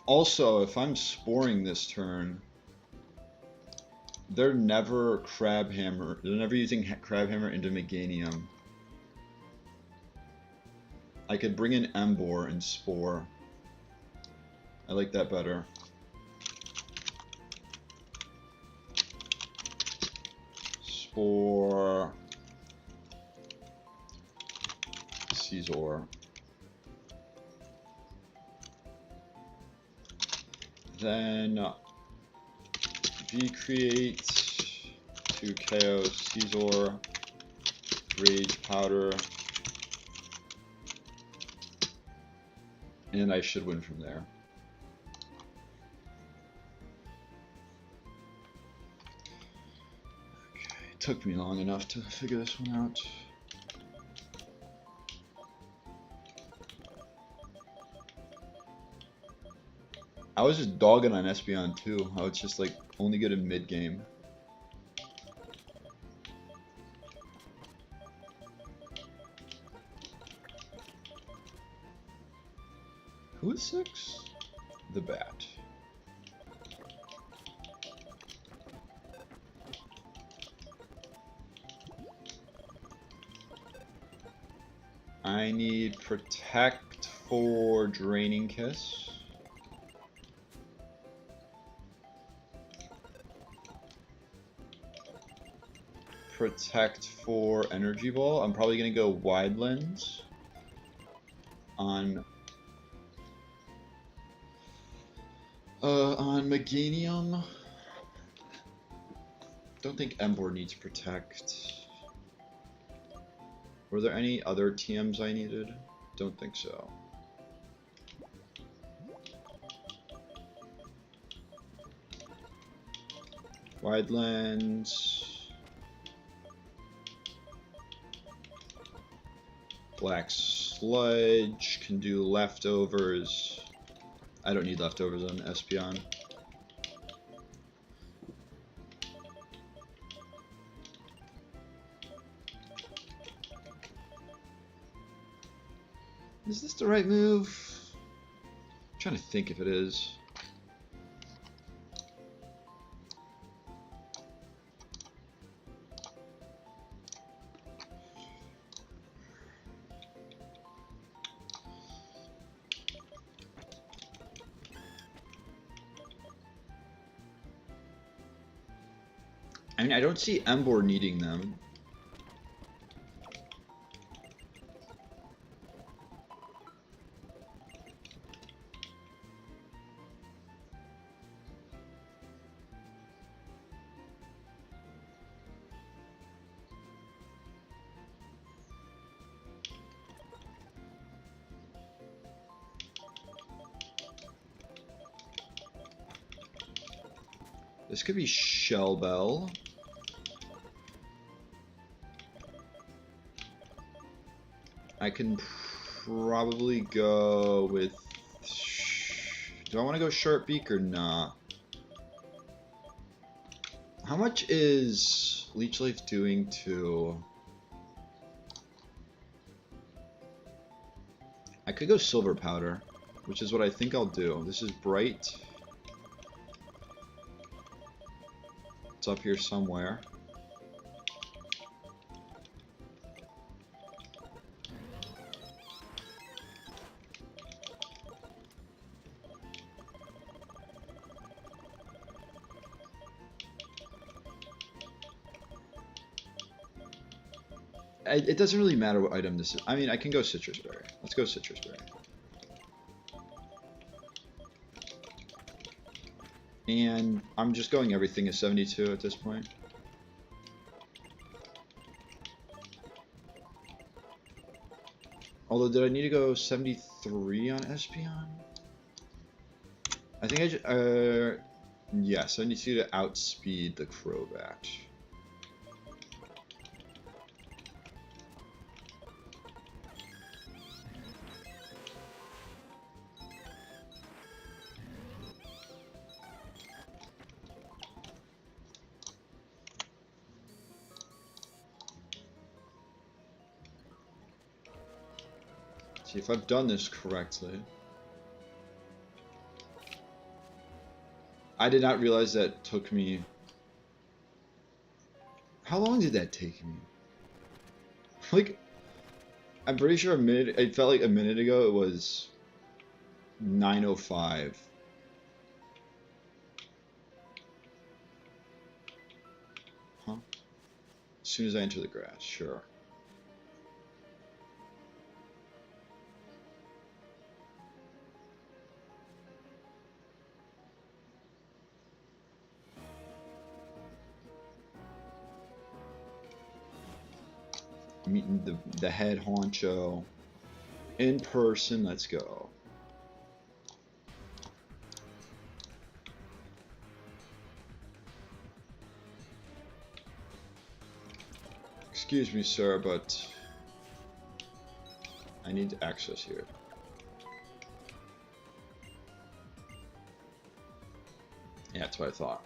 Also, if I'm Sporing this turn, they're never Crabhammer. They're never using Crabhammer into Meganium. I could bring in Emboar and Spore. I like that better. Spore. Caesar. Then V-Create to KO Caesar. Rage Powder. And I should win from there. Okay, it took me long enough to figure this one out. I was just dogging on Espeon too. I was just like only good in mid game. Who is 6? The Bat. I need Protect for Draining Kiss. Protect for Energy Ball. I'm probably gonna go Wide Lens on Meganium. Don't think Emboar needs Protect. Were there any other TMs I needed? Don't think so. Wide Lens. Black Sludge can do Leftovers. I don't need Leftovers on Espeon. Is this the right move? I'm trying to think if it is. I mean, I don't see Emboar needing them. This could be Shell Bell. I can probably go with... Do I want to go Sharp Beak or not? How much is Leech Life doing to... I could go Silver Powder, which is what I think I'll do. This is Bright. It's up here somewhere. it doesn't really matter what item this is. I mean, I can go Citrus Berry. Let's go Citrus Berry. And I'm just going everything is 72 at this point. Although, did I need to go 73 on Espeon? I think I just, yes, I need to outspeed the Crobat. See if I've done this correctly. I did not realize that took me... How long did that take me? Like, I'm pretty sure a minute... It felt like a minute ago it was 9:05. Huh? As soon as I enter the grass, sure. Meeting the head honcho in person. Let's go. Excuse me, sir, but I need access here. Yeah, that's what I thought.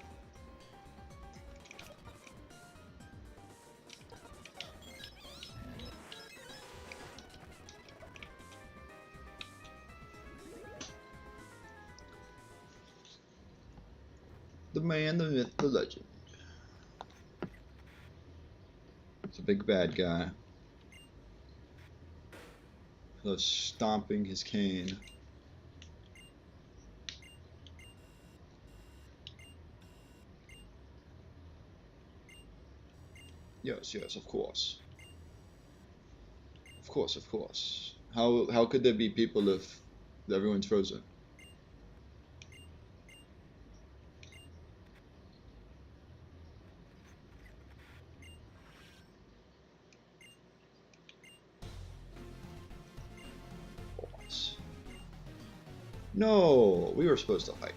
The man, the myth, the legend. It's a big bad guy. Loves stomping his cane. Yes, yes, of course. Of course, of course. How could there be people if everyone's frozen? No, we were supposed to fight.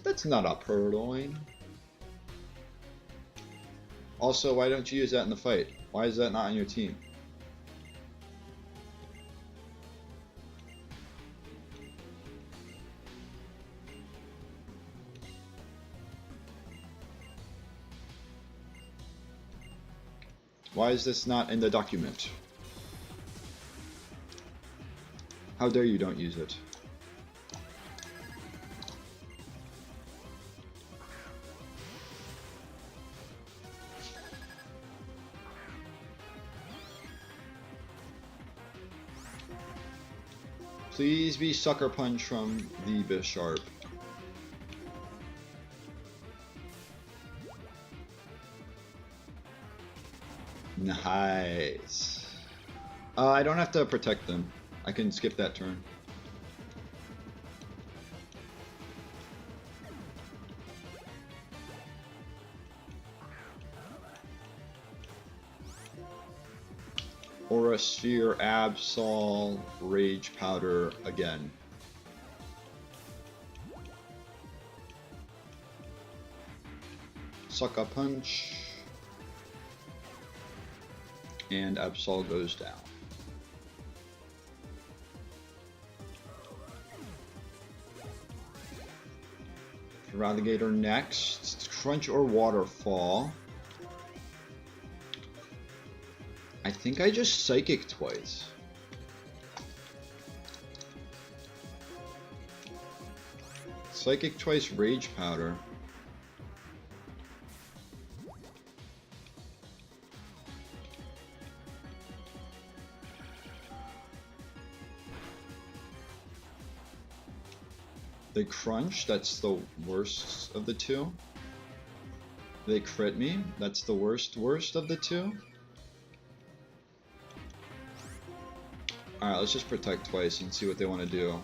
That's not a Purloin. Also, why don't you use that in the fight? Why is that not on your team? Why is this not in the document? How dare you don't use it? Please be Sucker Punch from the Bisharp. Nice. I don't have to protect them. I can skip that turn. Aura Sphere, Absol, Rage Powder again. Sucker Punch. And Absol goes down. Feraligatr next. Crunch or Waterfall. I think I just Psychic twice. Psychic twice, Rage Powder. They crunch, that's the worst of the two. They crit me, that's the worst of the two. Alright, let's just protect twice and see what they want to do.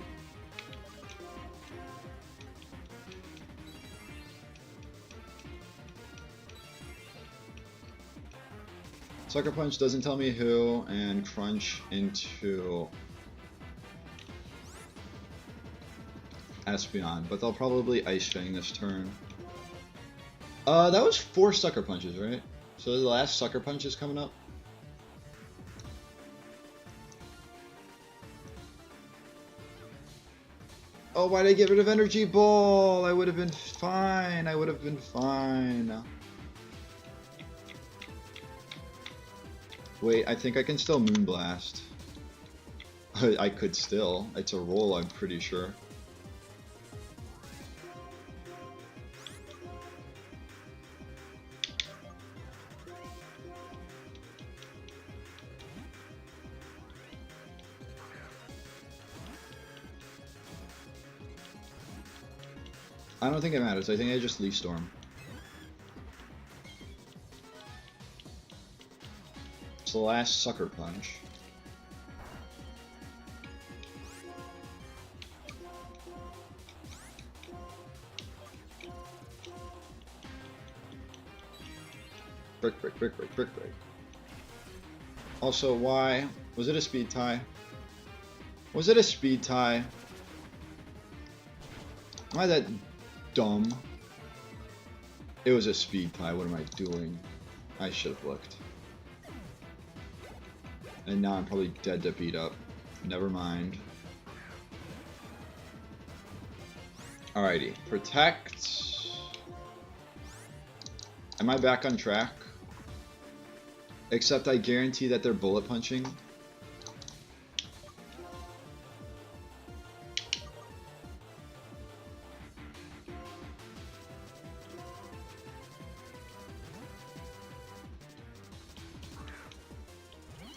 Sucker Punch doesn't tell me who, and Crunch into Espeon, but they'll probably Ice Fang this turn. That was 4 Sucker Punches, right? So the last Sucker Punch is coming up? Oh, why'd I get rid of Energy Ball? I would have been fine. I would have been fine. Wait, I think I can still Moonblast. I could still. It's a roll, I'm pretty sure. I don't think it matters. I think I just Leaf Storm. It's the last Sucker Punch. Brick, brick, brick, brick, brick, brick. Also, why? Was it a speed tie? Was it a speed tie? Am I that dumb? It was a speed tie. What am I doing? I should have looked. And now I'm probably dead to beat up. Never mind. Alrighty. Protect. Am I back on track? Except I guarantee that they're bullet punching.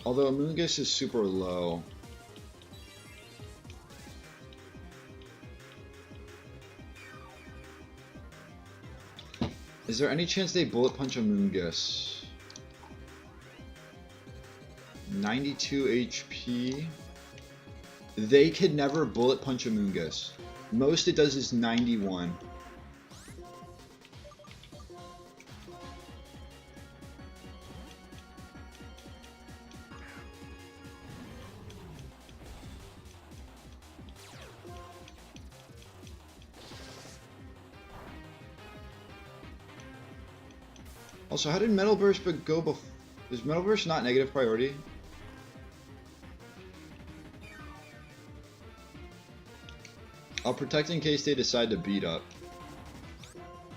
Although Amoonguss is super low. Is there any chance they bullet punch Amoonguss? 92 HP. They could never bullet punch Amoonguss. Most it does is 91. Also, how did Metal Burst go before? Is Metal Burst not negative priority? I'll protect in case they decide to beat up.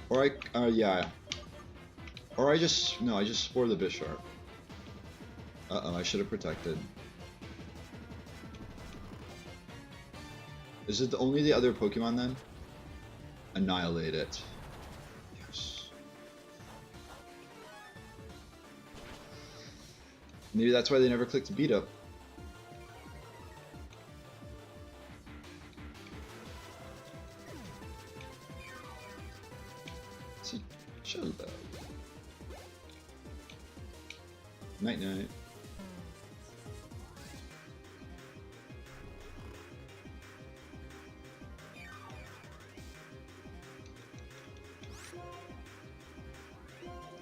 Or yeah. Or I just Spore the Bisharp. Uh-oh, I should have protected. Is it only the other Pokemon then? Annihilate it. Yes. Maybe that's why they never clicked beat up. Shut up. Night night.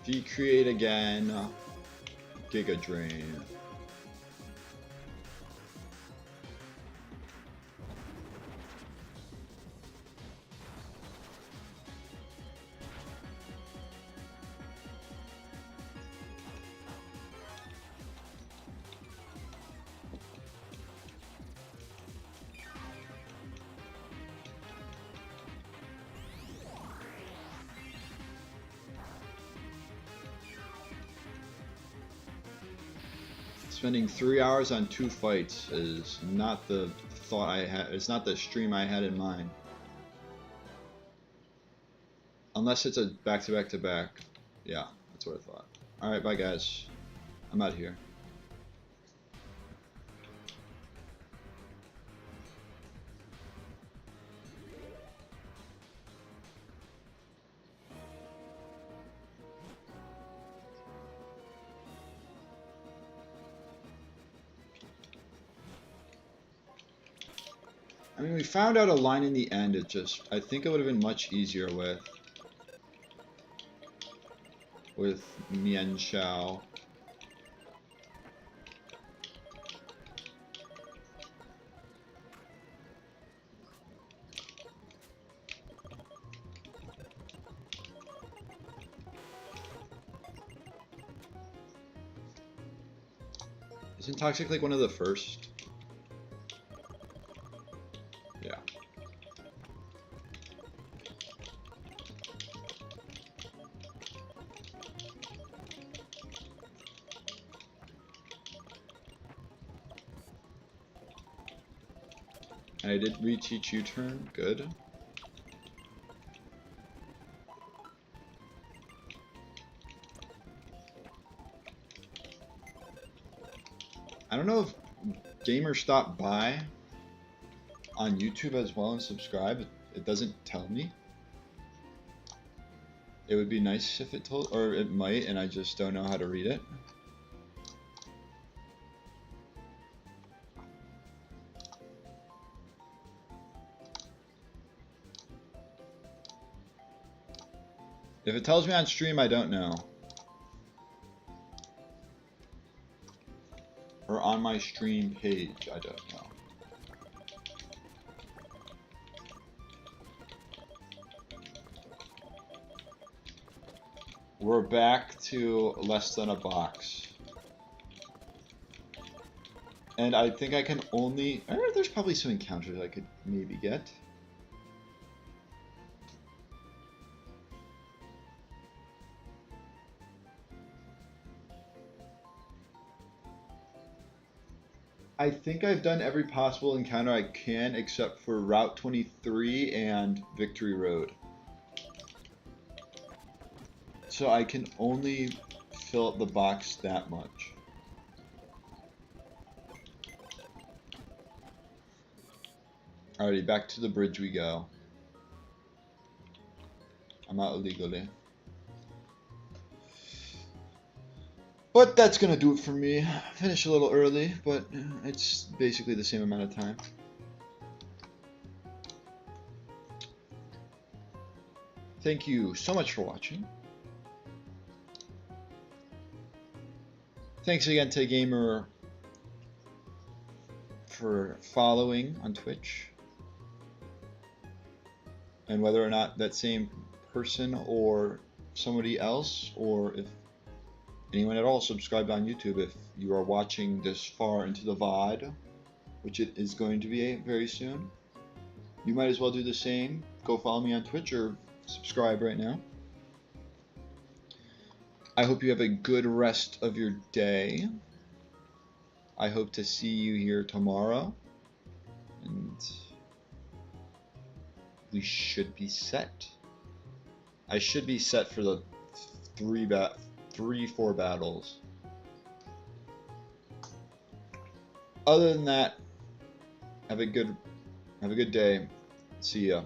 Decreate again. Giga Drain. Spending 3 hours on 2 fights is not the thought I had. It's not the stream I had in mind. Unless it's a back-to-back-to-back. Yeah, that's what I thought. Alright, bye guys. I'm out of here. I mean, we found out a line in the end. It just, I think it would have been much easier with Mian Xiao. Isn't Toxic like one of the first? Yeah. And I did reteach U-turn. Good. I don't know if gamers stop by on YouTube as well and subscribe. It doesn't tell me. It would be nice if it told, or it might, and I just don't know how to read it. If it tells me on stream, I don't know. Or on my stream page, I don't know. We're back to less than a box. And I think I can only... there's probably some encounters I could maybe get. I think I've done every possible encounter I can except for Route 23 and Victory Road. So I can only fill up the box that much. Alrighty, back to the bridge we go. I'm out illegally. But that's gonna do it for me. Finish a little early, but it's basically the same amount of time. Thank you so much for watching. Thanks again to Gamer for following on Twitch. And whether or not that same person or somebody else, or if anyone at all subscribed on YouTube, if you are watching this far into the VOD, which it is going to be very soon, you might as well do the same. Go follow me on Twitch or subscribe right now. I hope you have a good rest of your day. I hope to see you here tomorrow. And we should be set. I should be set for the 3-4 battles. Other than that, have a good day. See ya.